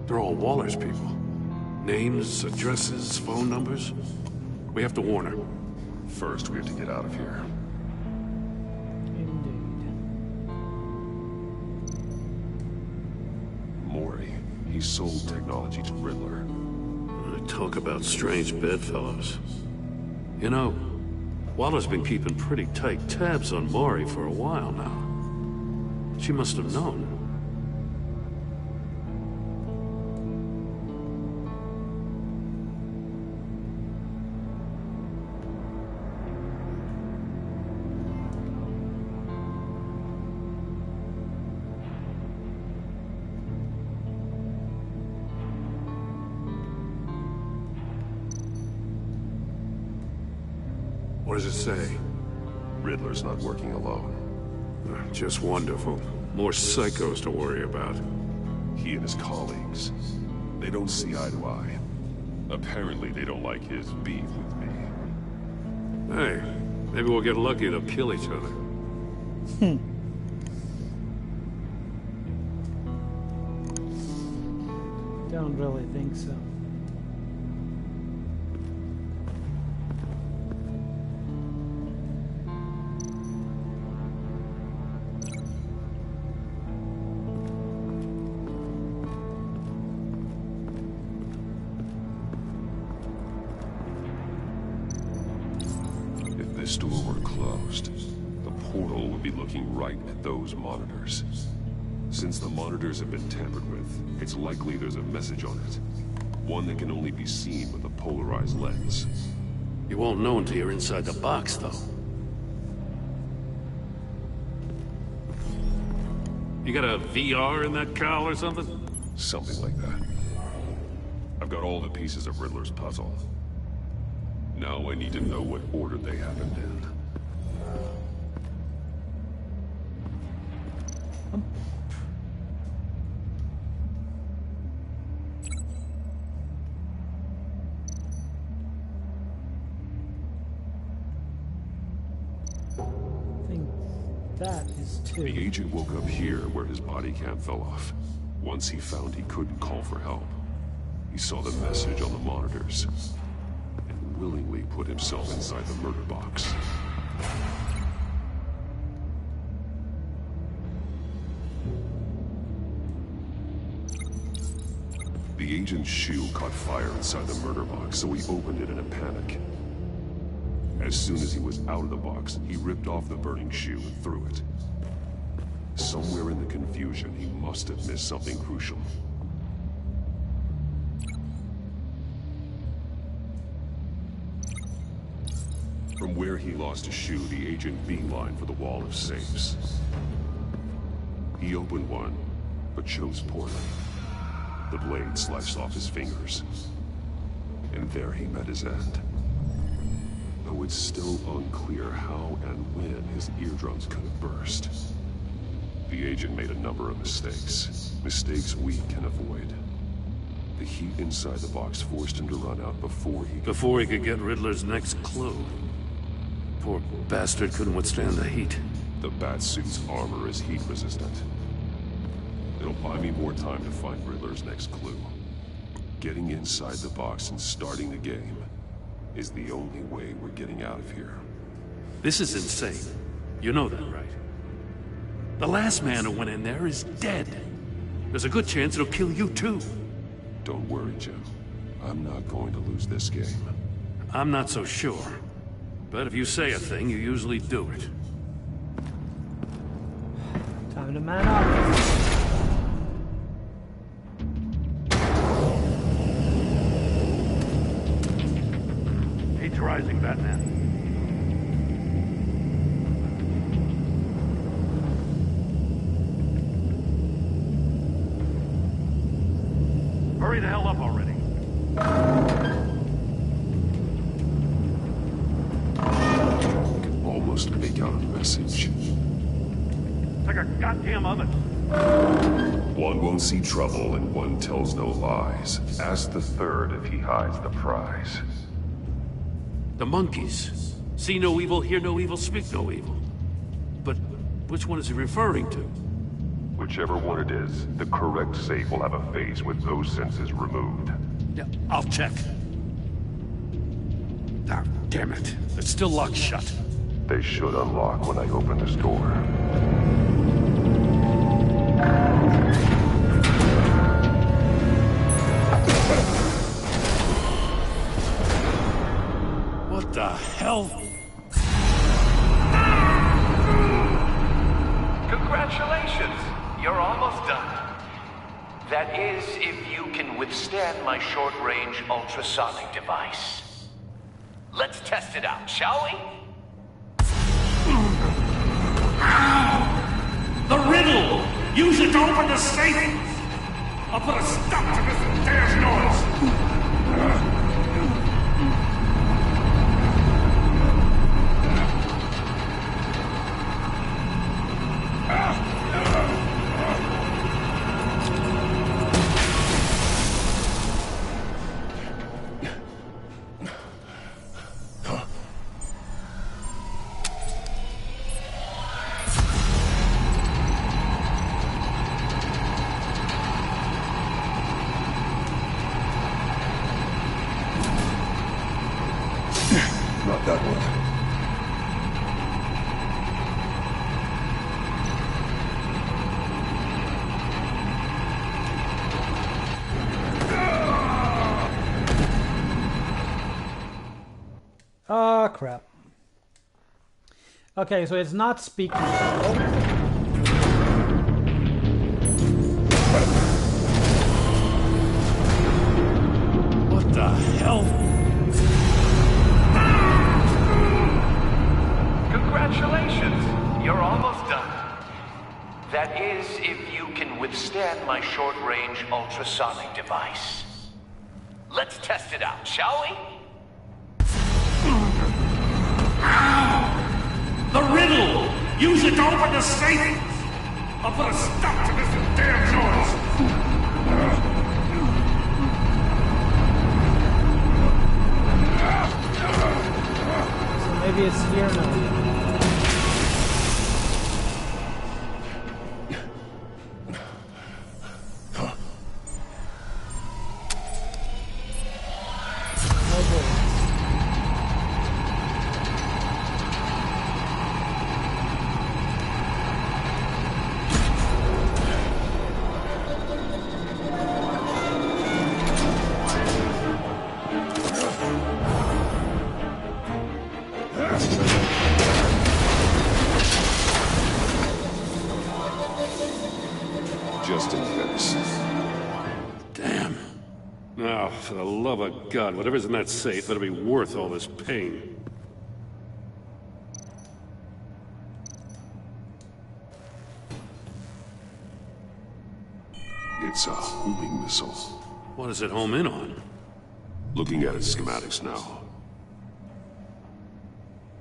They're all Waller's people. Names, addresses, phone numbers. We have to warn her. First, we have to get out of here. Mori. He sold technology to Riddler. Talk about strange bedfellows. You know, Waller's been keeping pretty tight tabs on Mori for a while now. She must have known. What does it say? Riddler's not working alone. Just wonderful. More psychos to worry about. He and his colleagues, they don't see eye to eye. Apparently they don't like his beef with me. Hey, maybe we'll get lucky. They'll kill each other. Don't really think so. If this door were closed, the portal would be looking right at those monitors. Since the monitors have been tampered with, it's likely there's a message on it. One that can only be seen with a polarized lens. You won't know until you're inside the box, though. You got a VR in that cowl or something? Something like that. I've got all the pieces of Riddler's puzzle. Now I need to know what order they happened in. That is two. The agent woke up here where his body cam fell off. Once he found he couldn't call for help, he saw the message on the monitors and willingly put himself inside the murder box. The agent's shoe caught fire inside the murder box, so he opened it in a panic. As soon as he was out of the box, he ripped off the burning shoe and threw it. Somewhere in the confusion, he must have missed something crucial. From where he lost a shoe, the agent beelined for the wall of safes. He opened one, but chose poorly. The blade sliced off his fingers. And there he met his end. Though it's still unclear how and when his eardrums could have burst. The agent made a number of mistakes. Mistakes we can avoid. The heat inside the box forced him to run out before he could get Riddler's next clue. Poor bastard couldn't withstand the heat. The Batsuit's armor is heat resistant. It'll buy me more time to find Riddler's next clue. Getting inside the box and starting the game is the only way we're getting out of here. This is insane. You know that, right? The last man who went in there is dead. There's a good chance it'll kill you too. Don't worry, Jim. I'm not going to lose this game. I'm not so sure. But if you say a thing, you usually do it. Time to man up. Heat's rising, Batman. Hurry the hell up already. I can almost make out a message. It's like a goddamn oven. One won't see trouble and one tells no lies. Ask the third if he hides the prize. The monkeys. See no evil, hear no evil, speak no evil. But which one is he referring to? Whichever one it is, the correct safe will have a face with those senses removed. Yeah, I'll check. Ah, damn it. It's still locked shut. They should unlock when I open this door. What the hell? Congratulations! You're almost done. That is, if you can withstand my short-range ultrasonic device. Let's test it out, shall we? The riddle! Use it to open the safe! I'll put a stop to this damn noise! Oh, crap. Okay, so it's not speaking. What the hell? Congratulations! You're almost done. That is, if you can withstand my short-range ultrasonic device. Let's test it out, shall we? The riddle! Use it to open the safe! I'll put a stop to this damn noise! So maybe it's here now. Just in case. Damn. Now, for the love of God, whatever's in that safe better be worth all this pain. It's a homing missile. What does it home in on? Looking at its schematics now.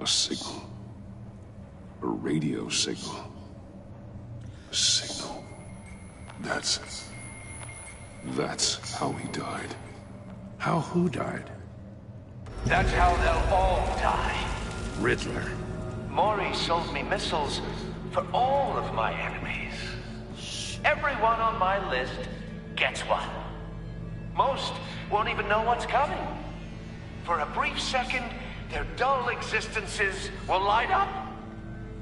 A signal. A radio signal. A signal. That's how he died. How who died? That's how they'll all die. Riddler. Maury sold me missiles for all of my enemies. Everyone on my list gets one. Most won't even know what's coming. For a brief second, their dull existences will light up.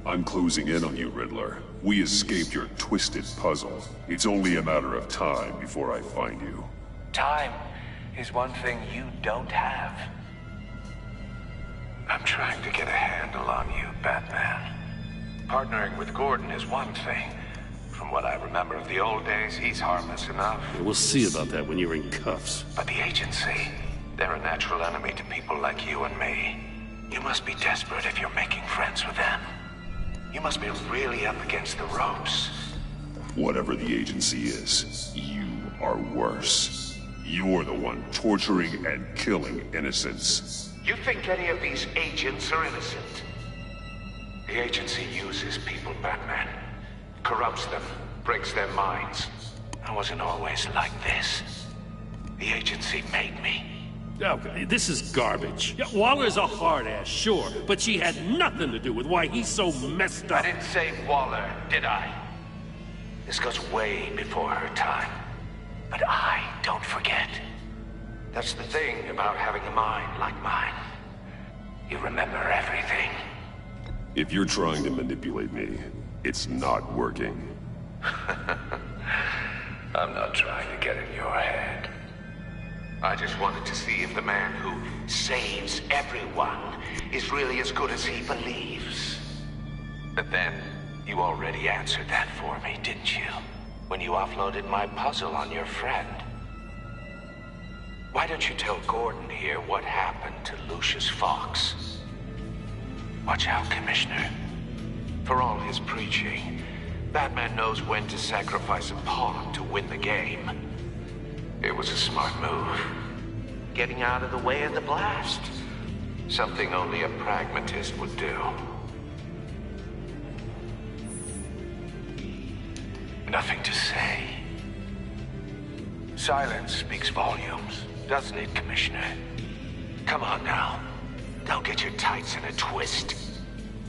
I'm closing in on you, Riddler. We escaped your twisted puzzle. It's only a matter of time before I find you. Time is one thing you don't have. I'm trying to get a handle on you, Batman. Partnering with Gordon is one thing. From what I remember of the old days, he's harmless enough. Yeah, we'll see about that when you're in cuffs. But the agency, they're a natural enemy to people like you and me. You must be desperate if you're making friends with them. You must be really up against the ropes. Whatever the agency is, you are worse. You're the one torturing and killing innocents. You think any of these agents are innocent? The agency uses people, Batman. Corrupts them, breaks their minds. I wasn't always like this. The agency made me. Oh, this is garbage. Yeah, Waller's a hard ass, sure, but she had nothing to do with why he's so messed up. I didn't say Waller, did I? This goes way before her time. But I don't forget. That's the thing about having a mind like mine. You remember everything. If you're trying to manipulate me, it's not working. I'm not trying to get in your head. I just wanted to see if the man who saves everyone is really as good as he believes. But then, you already answered that for me, didn't you? When you offloaded my puzzle on your friend. Why don't you tell Gordon here what happened to Lucius Fox? Watch out, Commissioner. For all his preaching, Batman knows when to sacrifice a pawn to win the game. It was a smart move. Getting out of the way of the blast. Something only a pragmatist would do. Nothing to say. Silence speaks volumes, doesn't it, Commissioner? Come on now. Don't get your tights in a twist.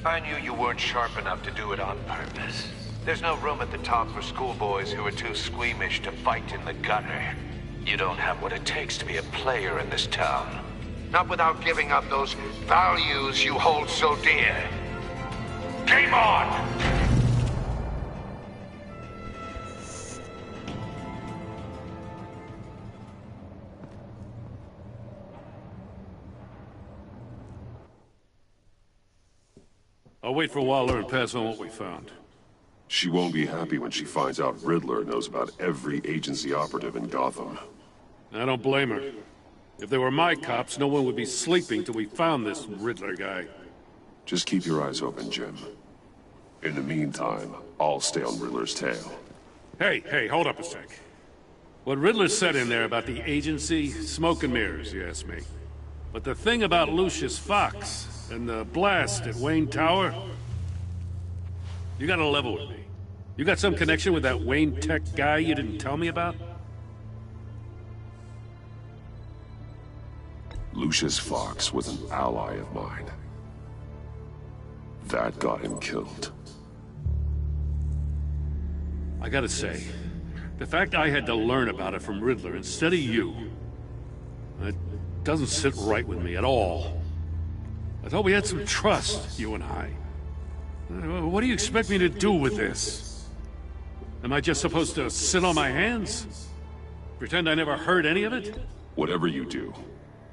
I knew you weren't sharp enough to do it on purpose. There's no room at the top for schoolboys who are too squeamish to fight in the gutter. You don't have what it takes to be a player in this town. Not without giving up those values you hold so dear. Game on! I'll wait for Waller and pass on what we found. She won't be happy when she finds out Riddler knows about every agency operative in Gotham. I don't blame her. If they were my cops, no one would be sleeping till we found this Riddler guy. Just keep your eyes open, Jim. In the meantime, I'll stay on Riddler's tail. Hey, hold up a sec. What Riddler said in there about the agency, smoke and mirrors, you ask me. But the thing about Lucius Fox and the blast at Wayne Tower, you gotta level with me. You got some connection with that Wayne Tech guy you didn't tell me about? Lucius Fox was an ally of mine. That got him killed. I gotta say, the fact I had to learn about it from Riddler instead of you, it doesn't sit right with me at all. I thought we had some trust, you and I. What do you expect me to do with this? Am I just supposed to sit on my hands? Pretend I never heard any of it? Whatever you do,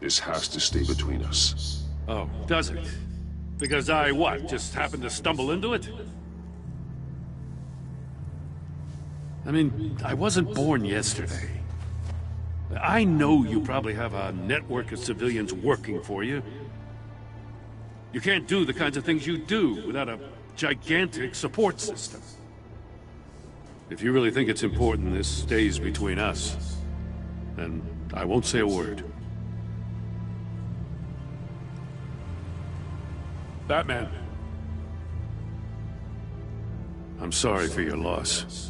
this has to stay between us. Oh, does it? Because I, what, just happened to stumble into it? I mean, I wasn't born yesterday. I know you probably have a network of civilians working for you. You can't do the kinds of things you do without a gigantic support system. If you really think it's important this stays between us, then I won't say a word. Batman. I'm sorry for your loss.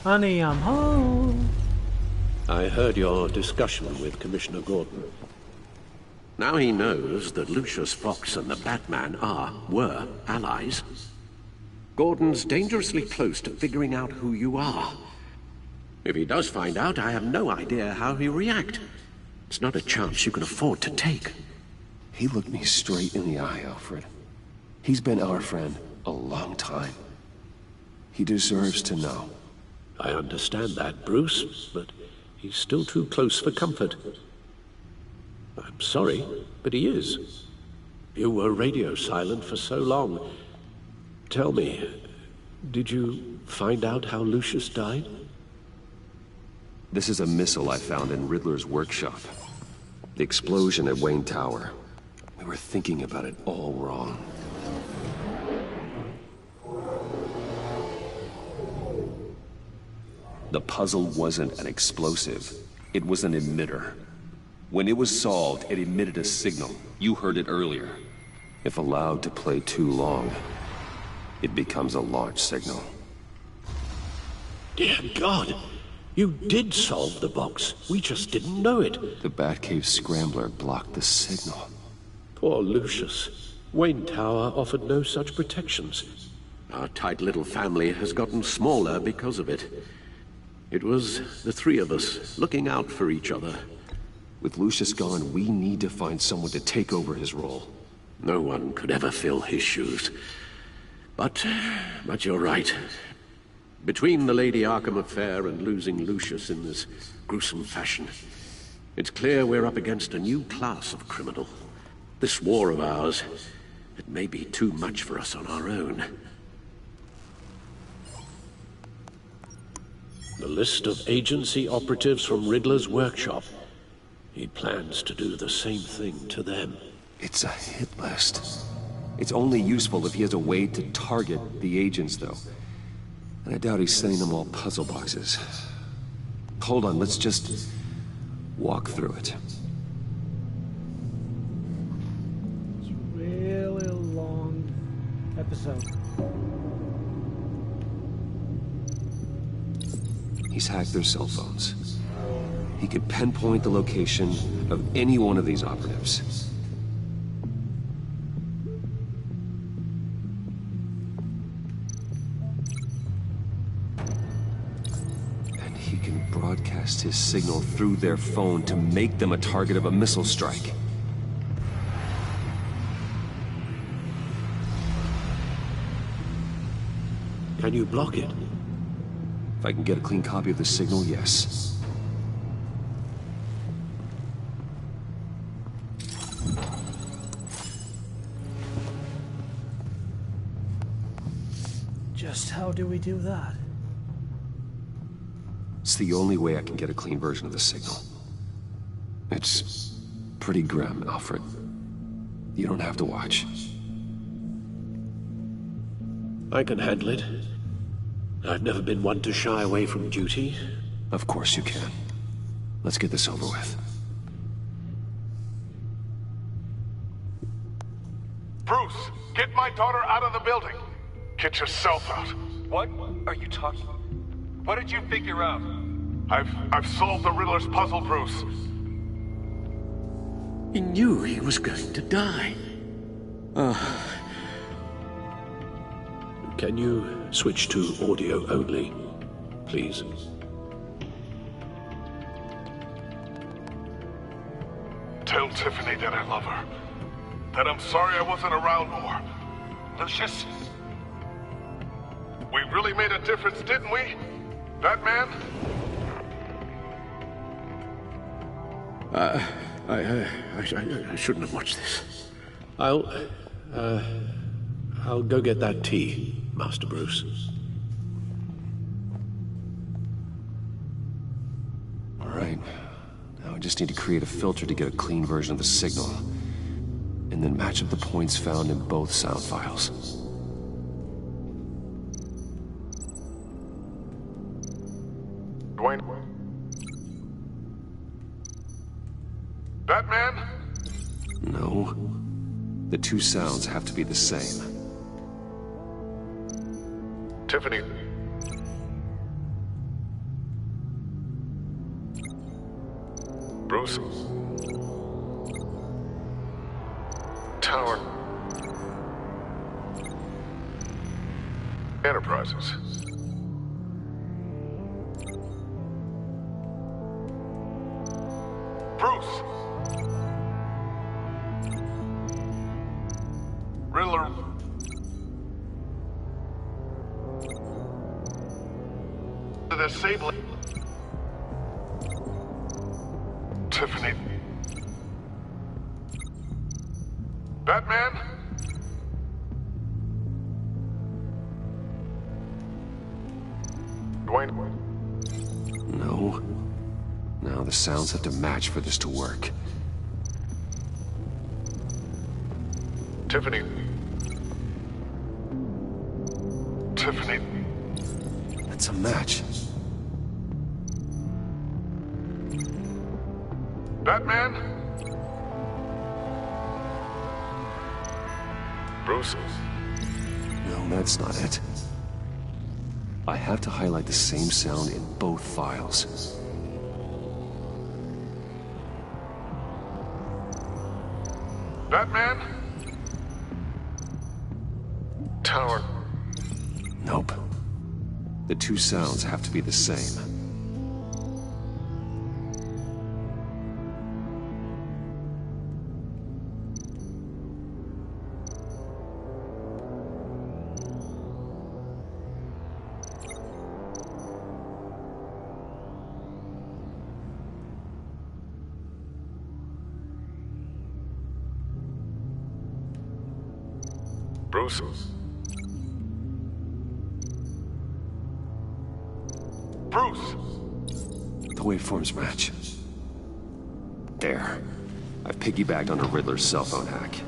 Honey, I'm home. I heard your discussion with Commissioner Gordon. Now he knows that Lucius Fox and the Batman were allies. Gordon's dangerously close to figuring out who you are. If he does find out, I have no idea how he'll react. It's not a chance you can afford to take. He looked me straight in the eye, Alfred. He's been our friend a long time. He deserves to know. I understand that, Bruce, but he's still too close for comfort. I'm sorry, but he is. You were radio silent for so long. Tell me, did you find out how Lucius died? This is a missile I found in Riddler's workshop. The explosion at Wayne Tower. We were thinking about it all wrong. The puzzle wasn't an explosive. It was an emitter. When it was solved, it emitted a signal. You heard it earlier. If allowed to play too long, it becomes a launch signal. Dear God! You did solve the box. We just didn't know it. The Batcave Scrambler blocked the signal. Poor Lucius. Wayne Tower offered no such protections. Our tight little family has gotten smaller because of it. It was the three of us looking out for each other. With Lucius gone, we need to find someone to take over his role. No one could ever fill his shoes. But you're right. Between the Lady Arkham affair and losing Lucius in this gruesome fashion, it's clear we're up against a new class of criminal. This war of ours, it may be too much for us on our own. The list of agency operatives from Riddler's workshop. He plans to do the same thing to them. It's a hit list. It's only useful if he has a way to target the agents, though. And I doubt he's sending them all puzzle boxes. Hold on, let's just walk through it. It's a really long episode. He's hacked their cell phones. He could pinpoint the location of any one of these operatives. broadcast his signal through their phone to make them a target of a missile strike. Can you block it? If I can get a clean copy of the signal, yes. Just how do we do that? It's the only way I can get a clean version of the signal. It's pretty grim, Alfred. You don't have to watch. I can handle it. I've never been one to shy away from duty. Of course you can. Let's get this over with. Bruce, get my daughter out of the building. Get yourself out. What are you talking? What did you figure out? I've solved the Riddler's puzzle, Bruce. He knew he was going to die. Can you switch to audio only, please? Tell Tiffany that I love her. That I'm sorry I wasn't around more. Lucius? We really made a difference, didn't we? Batman? I shouldn't have watched this. I'll go get that tea, Master Bruce. All right. Now I just need to create a filter to get a clean version of the signal. And then match up the points found in both sound files. Dwayne? Batman? No. The two sounds have to be the same. Tiffany. Bruce. Tower. Enterprises. Bruce. Riddler. The disabling. Tiffany. Batman? Dwayne? No. Now the sounds have to match for this to work. Tiffany. Tiffany. That's a match. Batman? Bruce? No, that's not it. I have to highlight the same sound in both files. Batman? Tower. Nope. The two sounds have to be the same. Bruce? Bruce! The waveforms match. There. I've piggybacked on a Riddler's cell phone hack.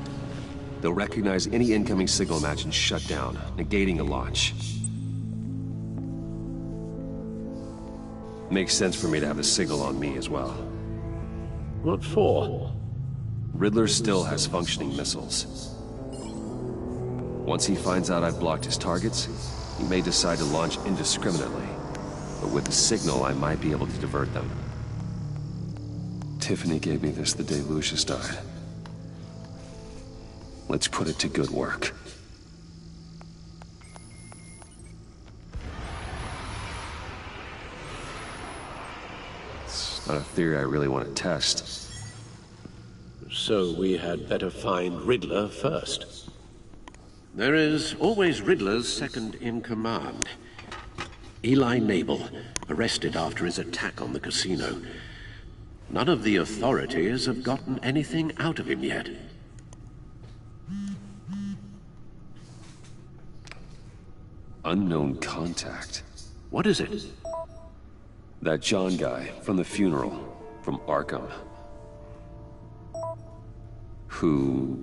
They'll recognize any incoming signal match and shut down, negating a launch. Makes sense for me to have the signal on me as well. What for? Riddler still has functioning missiles. Once he finds out I've blocked his targets, he may decide to launch indiscriminately. But with the signal, I might be able to divert them. Tiffany gave me this the day Lucius died. Let's put it to good work. Not a theory I really want to test. So we had better find Riddler first. There is always Riddler's second in command. Eli Nabel, arrested after his attack on the casino. None of the authorities have gotten anything out of him yet. Unknown contact. What is it? That John guy from the funeral, from Arkham. Who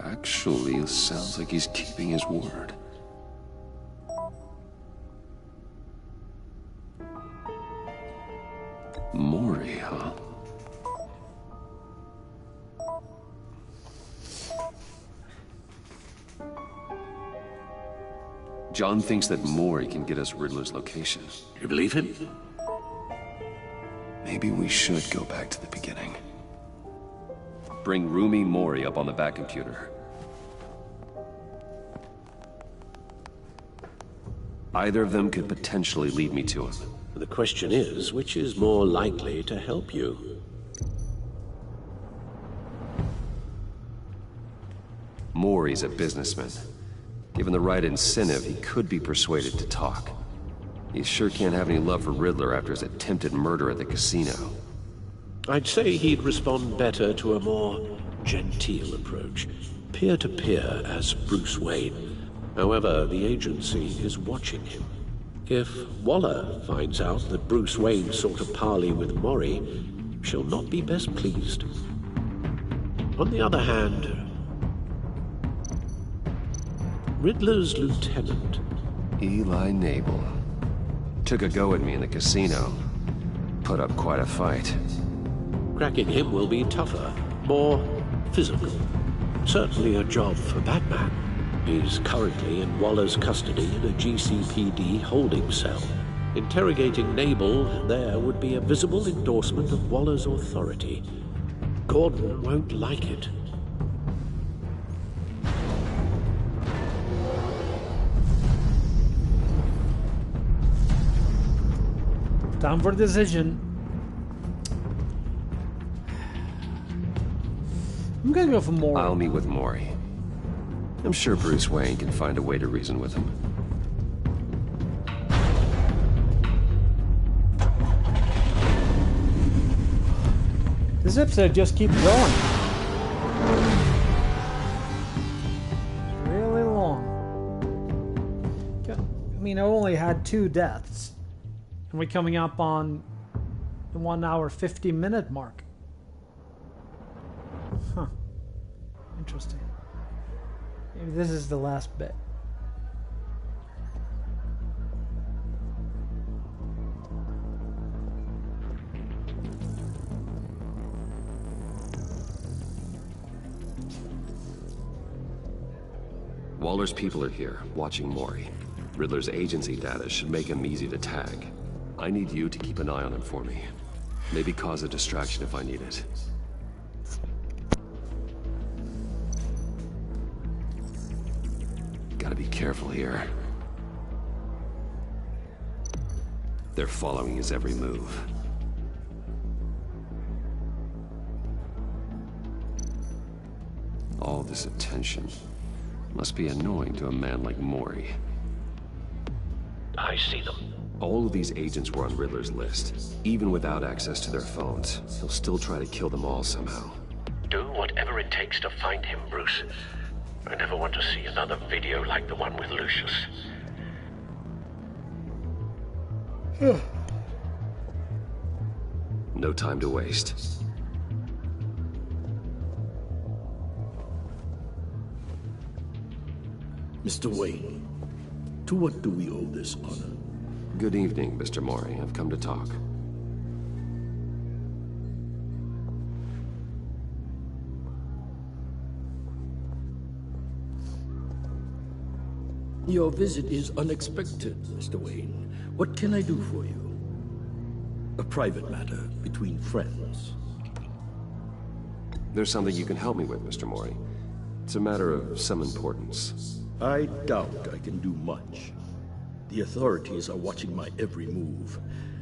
actually sounds like he's keeping his word. Maury, huh? John thinks that Maury can get us Riddler's location. You believe him? Maybe we should go back to the beginning. Bring Rumi Maury up on the back computer. Either of them could potentially lead me to him. The question is, which is more likely to help you? Maury's a businessman. Given the right incentive, he could be persuaded to talk. He sure can't have any love for Riddler after his attempted murder at the casino. I'd say he'd respond better to a more genteel approach. Peer-to-peer as Bruce Wayne. However, the agency is watching him. If Waller finds out that Bruce Wayne sought a parley with Maury, she'll not be best pleased. On the other hand, Riddler's lieutenant, Eli Nabel, took a go at me in the casino. Put up quite a fight. Cracking him will be tougher, more physical. Certainly a job for Batman. He's currently in Waller's custody in a GCPD holding cell. Interrogating Nabel there would be a visible endorsement of Waller's authority. Gordon won't like it. Time for a decision. I'm gonna go for Maury. I'll meet with Maury. I'm sure Bruce Wayne can find a way to reason with him. This episode just keeps going. Really long. I mean, I only had 2 deaths. And we're coming up on the 1 hour 50-minute mark. Huh. Interesting. Maybe this is the last bit. Waller's people are here, watching Maury. Riddler's agency data should make him easy to tag. I need you to keep an eye on him for me. Maybe cause a distraction if I need it. Gotta be careful here. They're following his every move. All this attention must be annoying to a man like Maury. I see them. All of these agents were on Riddler's list. Even without access to their phones, he'll still try to kill them all somehow. Do whatever it takes to find him, Bruce. I never want to see another video like the one with Lucius. No time to waste. Mr. Wayne, to what do we owe this honor? Good evening, Mr. Maury. I've come to talk. Your visit is unexpected, Mr. Wayne. What can I do for you? A private matter between friends. There's something you can help me with, Mr. Maury. It's a matter of some importance. I doubt I can do much. The authorities are watching my every move.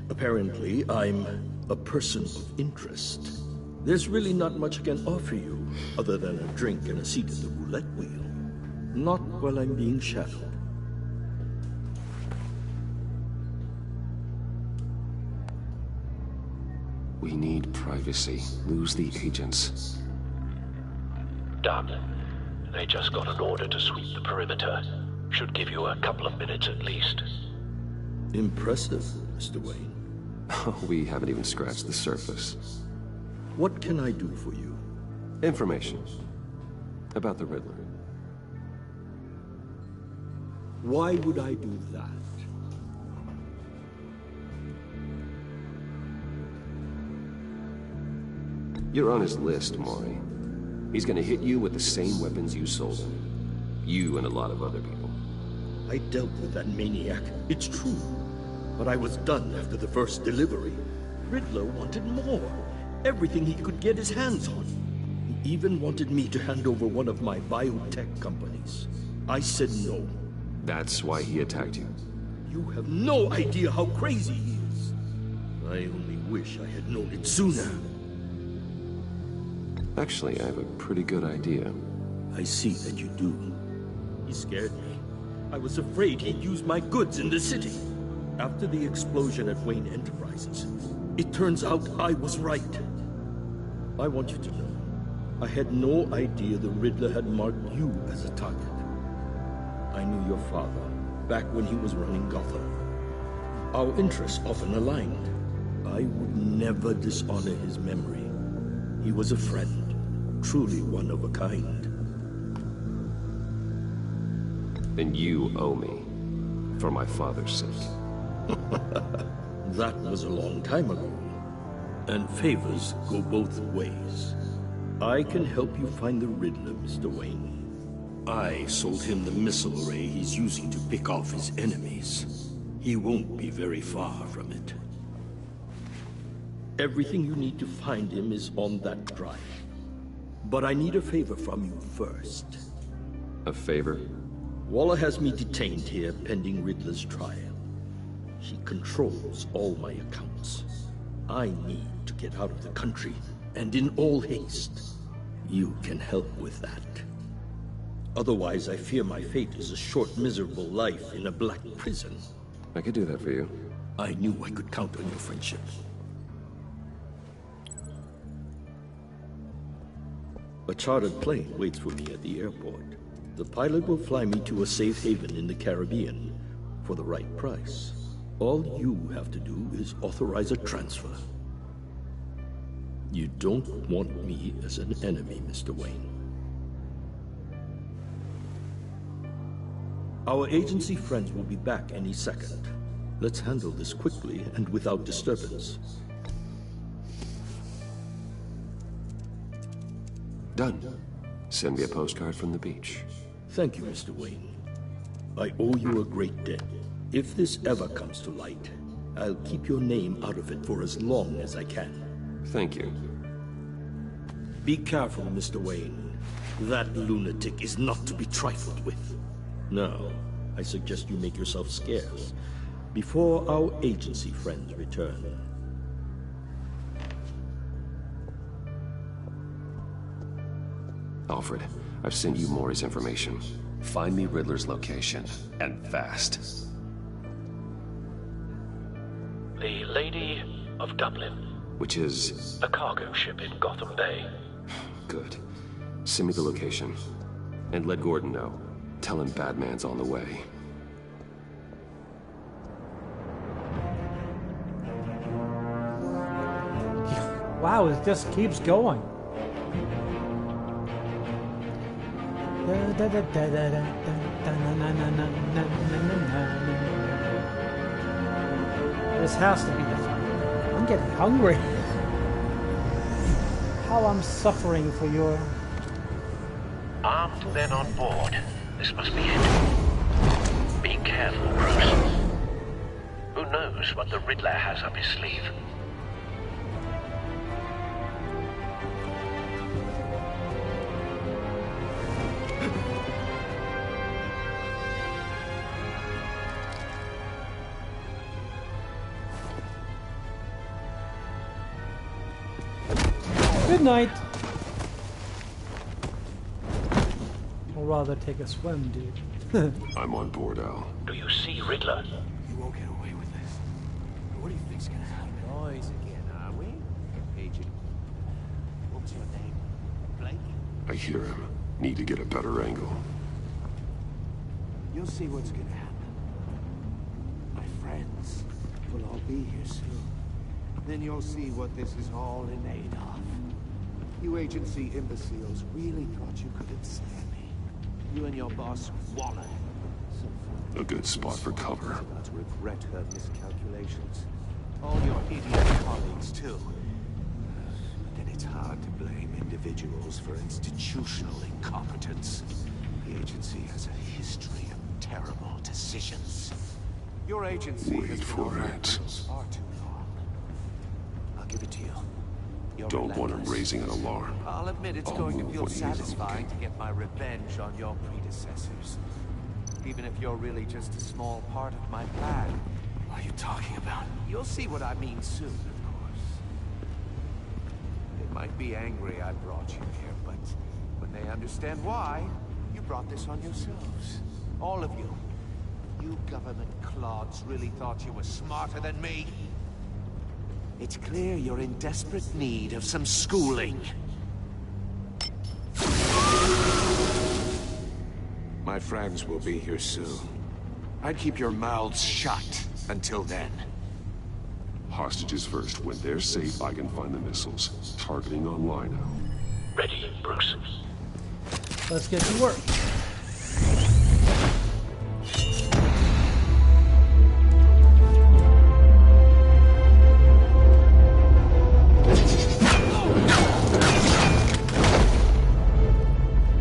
Apparently, I'm a person of interest. There's really not much I can offer you, other than a drink and a seat at the roulette wheel. Not while I'm being shadowed. We need privacy. Lose the agents. Done. They just got an order to sweep the perimeter. Should give you a couple of minutes at least. Impressive, Mr. Wayne. We haven't even scratched the surface. What can I do for you? Information. About the Riddler. Why would I do that? You're on his list, Maury. He's gonna hit you with the same weapons you sold him. You and a lot of other people. I dealt with that maniac, it's true. But I was done after the first delivery. Riddler wanted more. Everything he could get his hands on. He even wanted me to hand over one of my biotech companies. I said no. That's why he attacked you. You have no idea how crazy he is. I only wish I had known it sooner. Actually, I have a pretty good idea. I see that you do. He scared me. I was afraid he'd use my goods in the city. After the explosion at Wayne Enterprises, it turns out I was right. I want you to know, I had no idea the Riddler had marked you as a target. I knew your father back when he was running Gotham. Our interests often aligned. I would never dishonor his memory. He was a friend, truly one of a kind. Then you owe me, for my father's sake. That was a long time ago. And favors go both ways. I can help you find the Riddler, Mr. Wayne. I sold him the missile array he's using to pick off his enemies. He won't be very far from it. Everything you need to find him is on that drive. But I need a favor from you first. A favor? Waller has me detained here pending Riddler's trial. He controls all my accounts. I need to get out of the country, and in all haste. You can help with that. Otherwise, I fear my fate is a short, miserable life in a black prison. I could do that for you. I knew I could count on your friendship. A chartered plane waits for me at the airport. The pilot will fly me to a safe haven in the Caribbean for the right price. All you have to do is authorize a transfer. You don't want me as an enemy, Mr. Wayne. Our agency friends will be back any second. Let's handle this quickly and without disturbance. Done. Send me a postcard from the beach. Thank you, Mr. Wayne. I owe you a great debt. If this ever comes to light, I'll keep your name out of it for as long as I can. Thank you. Be careful, Mr. Wayne. That lunatic is not to be trifled with. Now, I suggest you make yourself scarce before our agency friends return. Alfred, I've sent you Maury's information. Find me Riddler's location, and fast. The Lady of Dublin. Which is? A cargo ship in Gotham Bay. Good. Send me the location. And let Gordon know. Tell him Batman's on the way. Wow, it just keeps going. This has to be the... I'm getting hungry. How I'm suffering for your... Armed men on board. This must be it. Be careful, Bruce. Who knows what the Riddler has up his sleeve? Good night. Or rather, take a swim, dude. I'm on board, Al. Do you see Riddler? You won't get away with this. What do you think's gonna happen? Noise again, are we? Agent. What's your name? Blake? I hear him. Need to get a better angle. You'll see what's gonna happen. My friends will all be here soon. Then you'll see what this is all in aid of. You agency imbeciles really thought you could ensnare me. You and your boss wallowed. A good spot for cover. About to regret her miscalculations. All your idiot colleagues, too. But then it's hard to blame individuals for institutional incompetence. The agency has a history of terrible decisions. Your agency has been on my heels far too long. I'll give it to you. You're Don't want him relentless. raising an alarm. I'll admit it's I'll going to move feel when he's satisfying to get my revenge on your predecessors. Even if you're really just a small part of my plan. What are you talking about? You'll see what I mean soon, of course. They might be angry I brought you here, but when they understand why, you brought this on yourselves. All of you. You government clods really thought you were smarter than me? It's clear you're in desperate need of some schooling. My friends will be here soon. I'd keep your mouths shut until then. Hostages first. When they're safe, I can find the missiles. Targeting online now. Ready, Bruce. Let's get to work.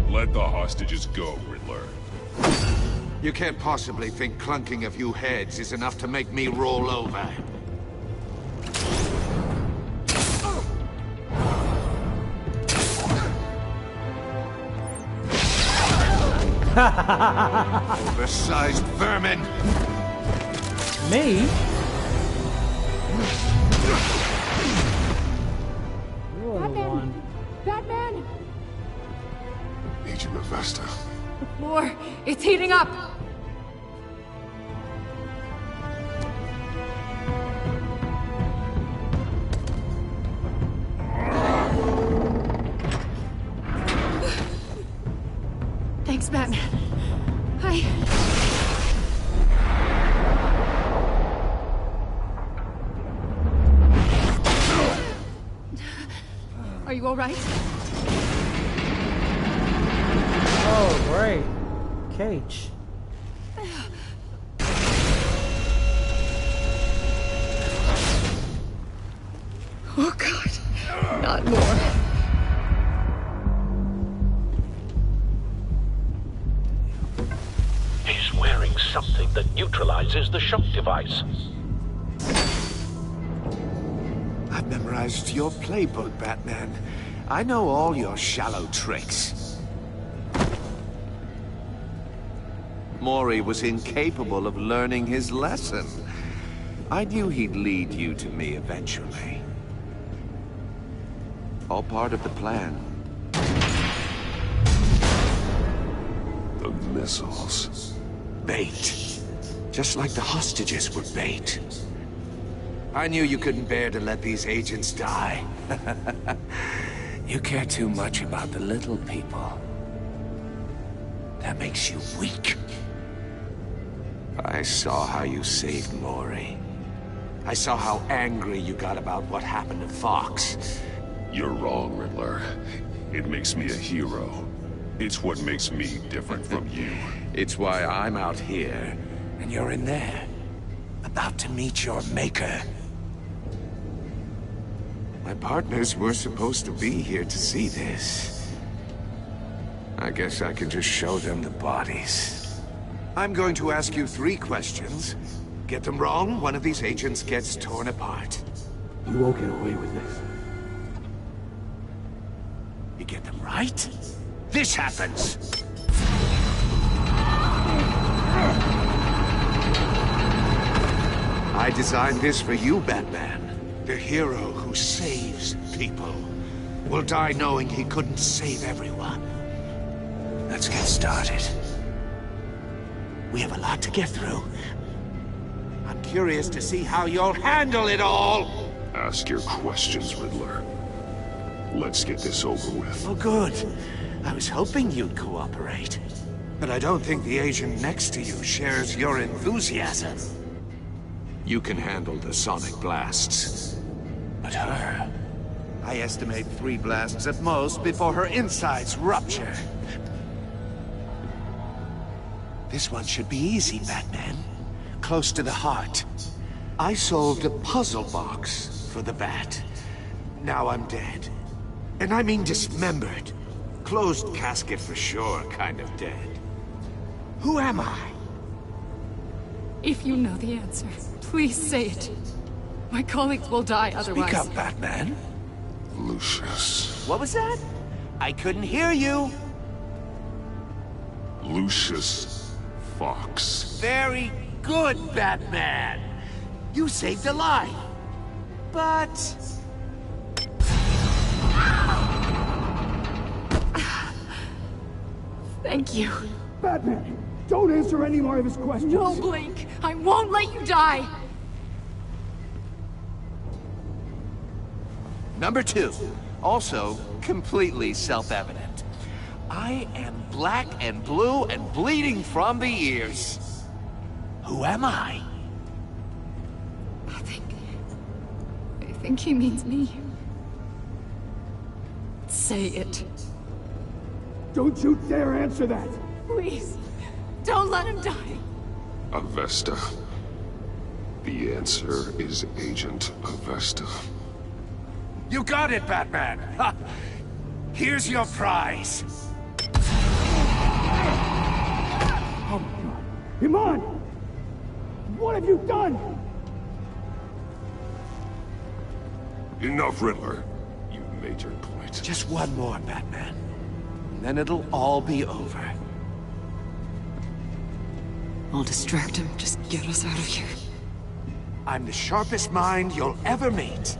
Let the hostages go, Riddler. You can't possibly think clunking a few heads is enough to make me roll over. Oversized vermin! Me? You're the one. Batman! Agent Mephisto. War, it's heating up! Thanks, Batman. Are you all right? Oh, great. Cage. Oh, God. Not more. He's wearing something that neutralizes the shock device. I've memorized your playbook, Batman. I know all your shallow tricks. Mori was incapable of learning his lesson. I knew he'd lead you to me eventually. All part of the plan. The missiles. Bait. Just like the hostages were bait. I knew you couldn't bear to let these agents die. You care too much about the little people. That makes you weak. I saw how you saved Mori. I saw how angry you got about what happened to Fox. You're wrong, Riddler. It makes me a hero. It's what makes me different from you. It's why I'm out here, and you're in there. About to meet your maker. My partners were supposed to be here to see this. I guess I can just show them the bodies. I'm going to ask you 3 questions. Get them wrong, one of these agents gets torn apart. You won't get away with this. You get them right, this happens! I designed this for you, Batman. The hero who saves people. will die knowing he couldn't save everyone. Let's get started. We have a lot to get through. I'm curious to see how you'll handle it all. Ask your questions, Riddler. Let's get this over with. Oh, good. I was hoping you'd cooperate. But I don't think the agent next to you shares your enthusiasm. You can handle the sonic blasts. But her... I estimate 3 blasts at most before her insides rupture. This one should be easy, Batman. Close to the heart. I solved a puzzle box for the Bat. Now I'm dead. And I mean dismembered. Closed casket for sure, kind of dead. Who am I? If you know the answer, please say it. My colleagues will die otherwise. Speak up, Batman. Lucius. What was that? I couldn't hear you. Lucius Fox. Very good, Batman. You saved a life. But... Thank you. Batman, don't answer any more of his questions. No, Blake. I won't let you die. Number 2. Also, completely self-evident. I am black and blue and bleeding from the ears. Who am I? I think he means me. Say it. Don't you dare answer that! Please, don't let him die. Avesta. The answer is Agent Avesta. You got it, Batman! Ha. Here's your prize. Oh my god. Iman! What have you done? Enough, Riddler. You've made your point. Just one more, Batman. And then it'll all be over. I'll distract him. Just get us out of here. I'm the sharpest mind you'll ever meet.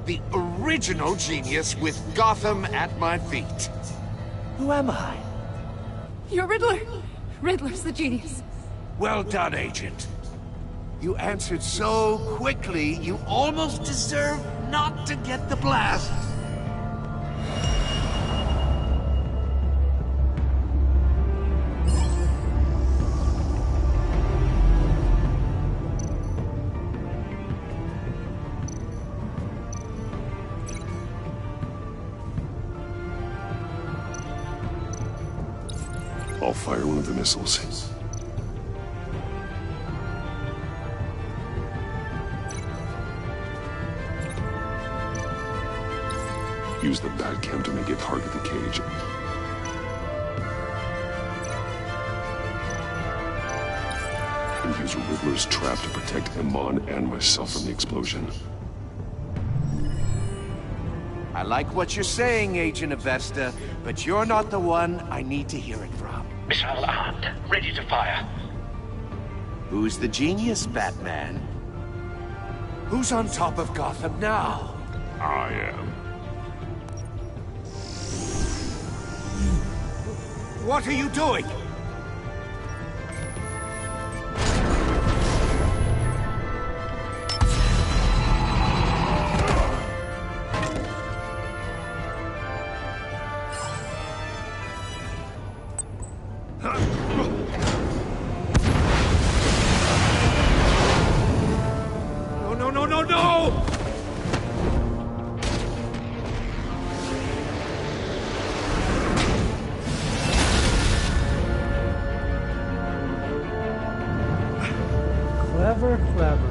The original genius with Gotham at my feet. Who am I? You're Riddler. Riddler's the genius. Well done, Agent. You answered so quickly, you almost deserve not to get the blast. I'll fire one of the missiles. Use the Batcam to make it target the cage. And use Riddler's trap to protect Iman and myself from the explosion. I like what you're saying, Agent Avesta, but you're not the one I need to hear it from. Missile armed, ready to fire. Who's the genius, Batman? Who's on top of Gotham now? I am. What are you doing? No! Clever, clever.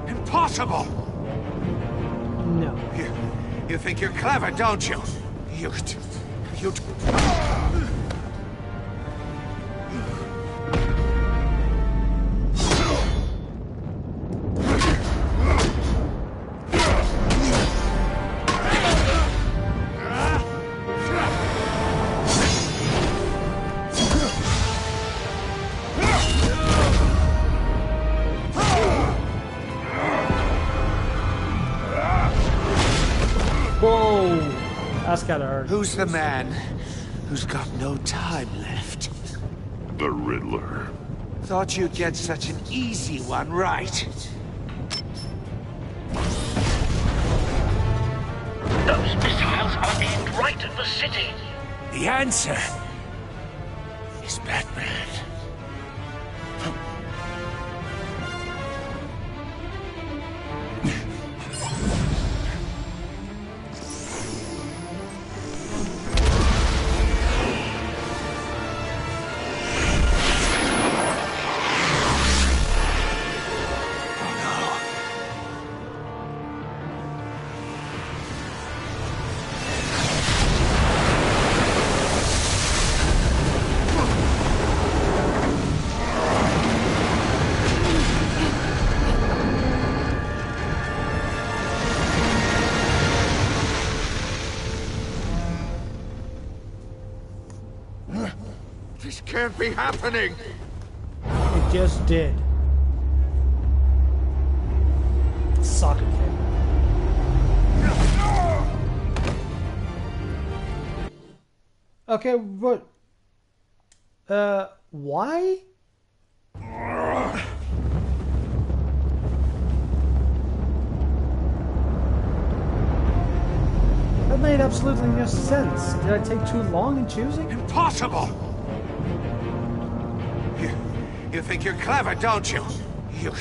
Impossible! No. You think you're clever, don't you? You... Oh, that's gotta hurt. Who's the man who's got no time left? The Riddler. Thought you'd get such an easy one right. Those missiles are aimed right at the city. The answer is Batman. This can't be happening! It just did. Socket cable. Okay, but... why? That made absolutely no sense. Did I take too long in choosing? Impossible! You think you're clever, don't you? You...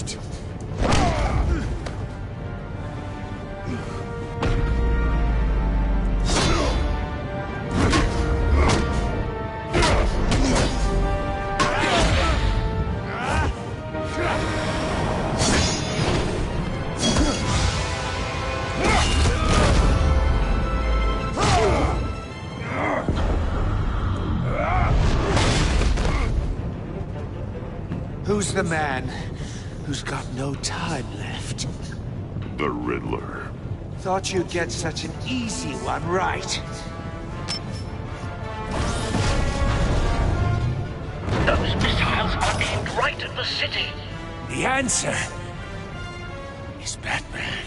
Who's the man who's got no time left? The Riddler. Thought you'd get such an easy one right. Those missiles are aimed right at the city. The answer is Batman.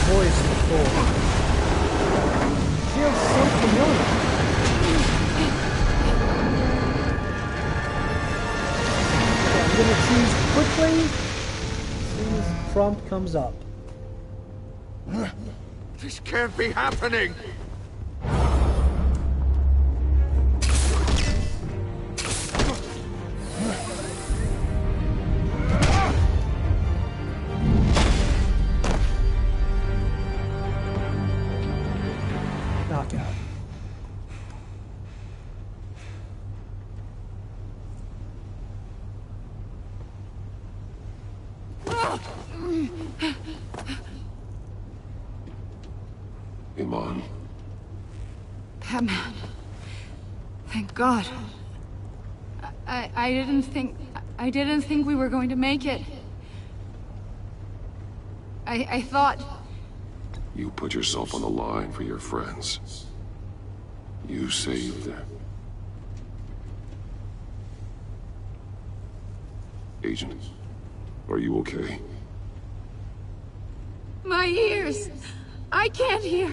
Voice before. Feels so familiar. Okay, I'm gonna choose quickly as soon as the prompt comes up. This can't be happening! Knockout. Iman. Batman. Thank God. I didn't think we were going to make it. I thought... You put yourself on the line for your friends. You saved them. Agent, are you okay? My ears! I can't hear!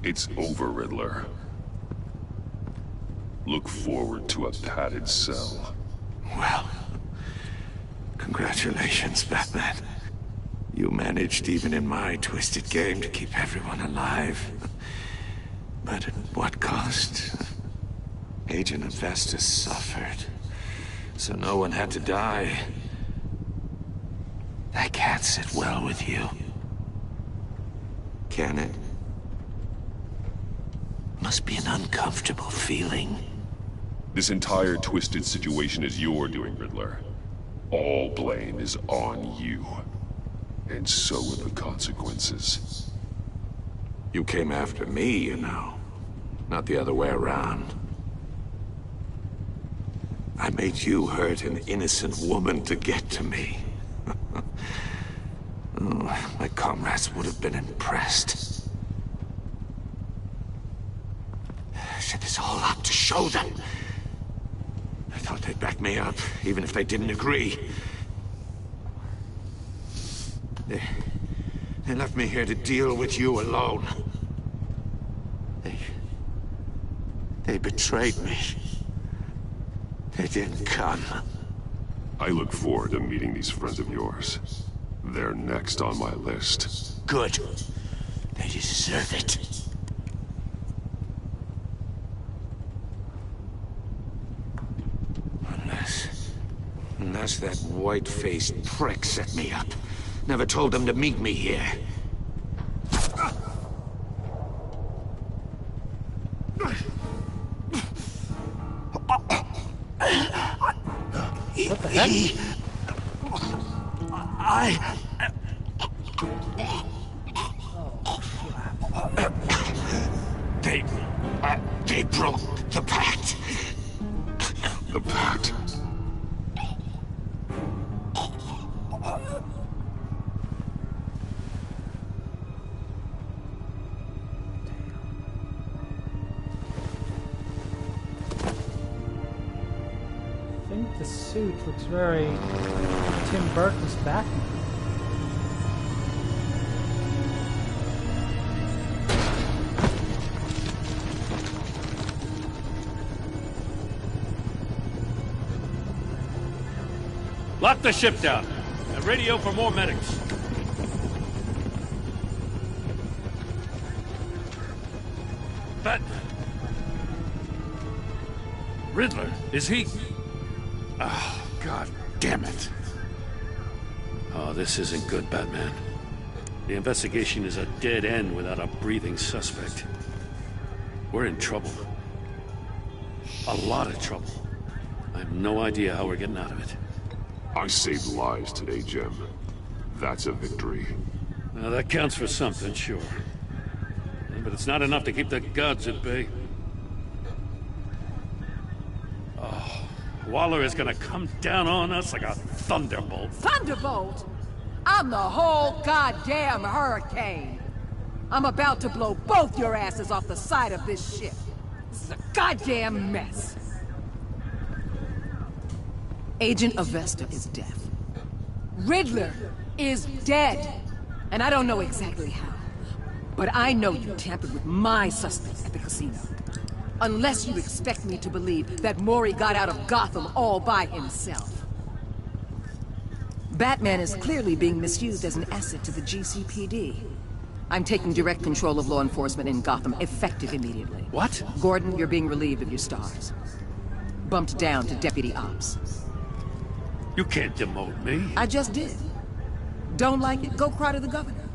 It's over, Riddler. Look forward to a padded cell. Well, congratulations, Batman. You managed, even in my twisted game, to keep everyone alive. But at what cost? Agent Hephaestus suffered, so no one had to die. That can't sit well with you. can it? Must be an uncomfortable feeling. This entire twisted situation is your doing, Riddler. All blame is on you. And so are the consequences. You came after me, you know. Not the other way around. I made you hurt an innocent woman to get to me. Oh, my comrades would have been impressed. I set this all up to show them. I thought they'd back me up, even if they didn't agree. They left me here to deal with you alone. They betrayed me. They didn't come. I look forward to meeting these friends of yours. They're next on my list. Good. They deserve it. Unless that white-faced prick set me up. Never told them to meet me here. What the heck? They broke the pact. The pact? I think the suit looks very Tim Burton's Batman. Lock the ship down. And radio for more medics. Batman. Riddler, is he? Oh, God damn it. Oh, this isn't good, Batman. The investigation is a dead end without a breathing suspect. We're in trouble. A lot of trouble. I have no idea how we're getting out of it. I saved lives today, Jim. That's a victory. Now, that counts for something, sure. But it's not enough to keep the gods at bay. Oh, Waller is gonna come down on us like a thunderbolt. Thunderbolt? I'm the whole goddamn hurricane. I'm about to blow both your asses off the side of this ship. This is a goddamn mess. Agent Avesta is deaf. Riddler is dead. And I don't know exactly how. But I know you tampered with my suspects at the casino. Unless you expect me to believe that Mori got out of Gotham all by himself. Batman is clearly being misused as an asset to the GCPD. I'm taking direct control of law enforcement in Gotham, effective immediately. What? Gordon, you're being relieved of your stars. Bumped down to Deputy Ops. You can't demote me. I just did. Don't like it? Go cry to the governor.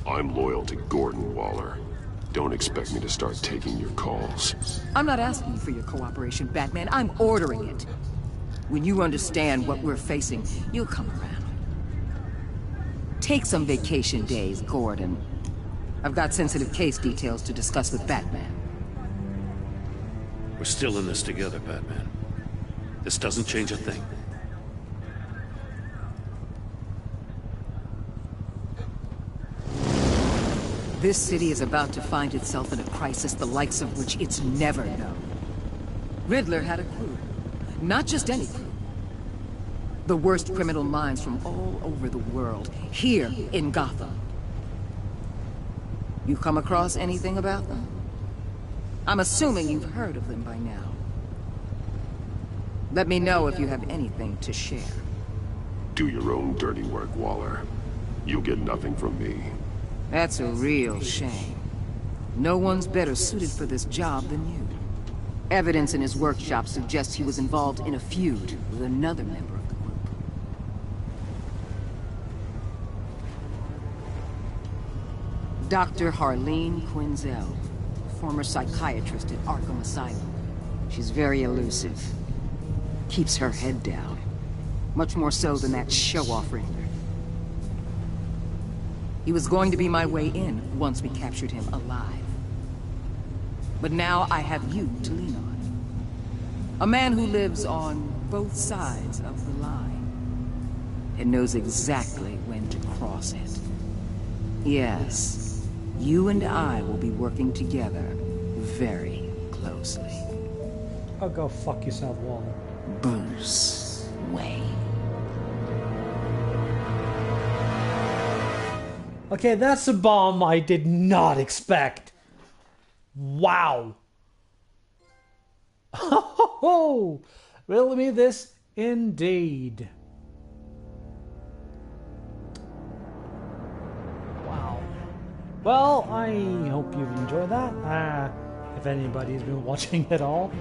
I'm loyal to Gordon, Waller. Don't expect me to start taking your calls. I'm not asking for your cooperation, Batman. I'm ordering it. When you understand what we're facing, you'll come around. Take some vacation days, Gordon. I've got sensitive case details to discuss with Batman. We're still in this together, Batman. This doesn't change a thing. This city is about to find itself in a crisis the likes of which it's never known. Riddler had a crew. Not just any crew. The worst criminal minds from all over the world, here in Gotham. You come across anything about them? I'm assuming you've heard of them by now. Let me know if you have anything to share. Do your own dirty work, Waller. You'll get nothing from me. That's a real shame. No one's better suited for this job than you. Evidence in his workshop suggests he was involved in a feud with another member of the group. Dr. Harleen Quinzel, former psychiatrist at Arkham Asylum. She's very elusive. Keeps her head down. Much more so than that show-off Riddler. He was going to be my way in once we captured him alive. But now I have you to lean on. A man who lives on both sides of the line. And knows exactly when to cross it. Yes, you and I will be working together very closely. Oh, go fuck yourself, Wall. Bruce Wayne. Okay, that's a bomb I did not expect. Wow. Oh, riddle me this indeed. Wow. Well, I hope you've enjoyed that. If anybody's been watching at all,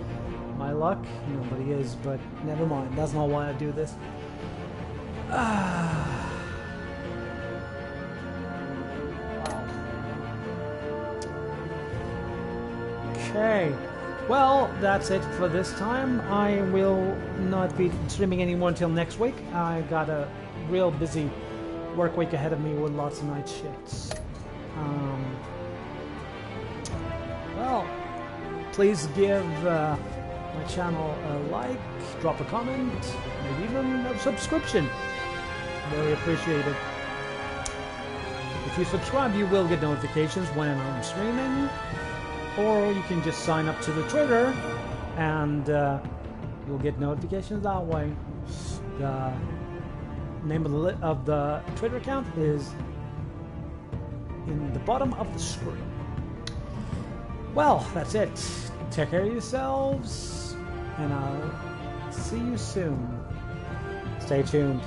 my luck, nobody is, but never mind. That's not why I do this. Okay, well, that's it for this time. I will not be streaming anymore until next week. I got a real busy work week ahead of me with lots of night shifts. Well, please give my channel a like, drop a comment, maybe even a subscription. Very appreciated. If you subscribe, you will get notifications when I'm streaming. Or you can just sign up to the Twitter and you'll get notifications that way. The name of the Twitter account is in the bottom of the screen. Well, that's it. Take care of yourselves, and I'll see you soon. Stay tuned.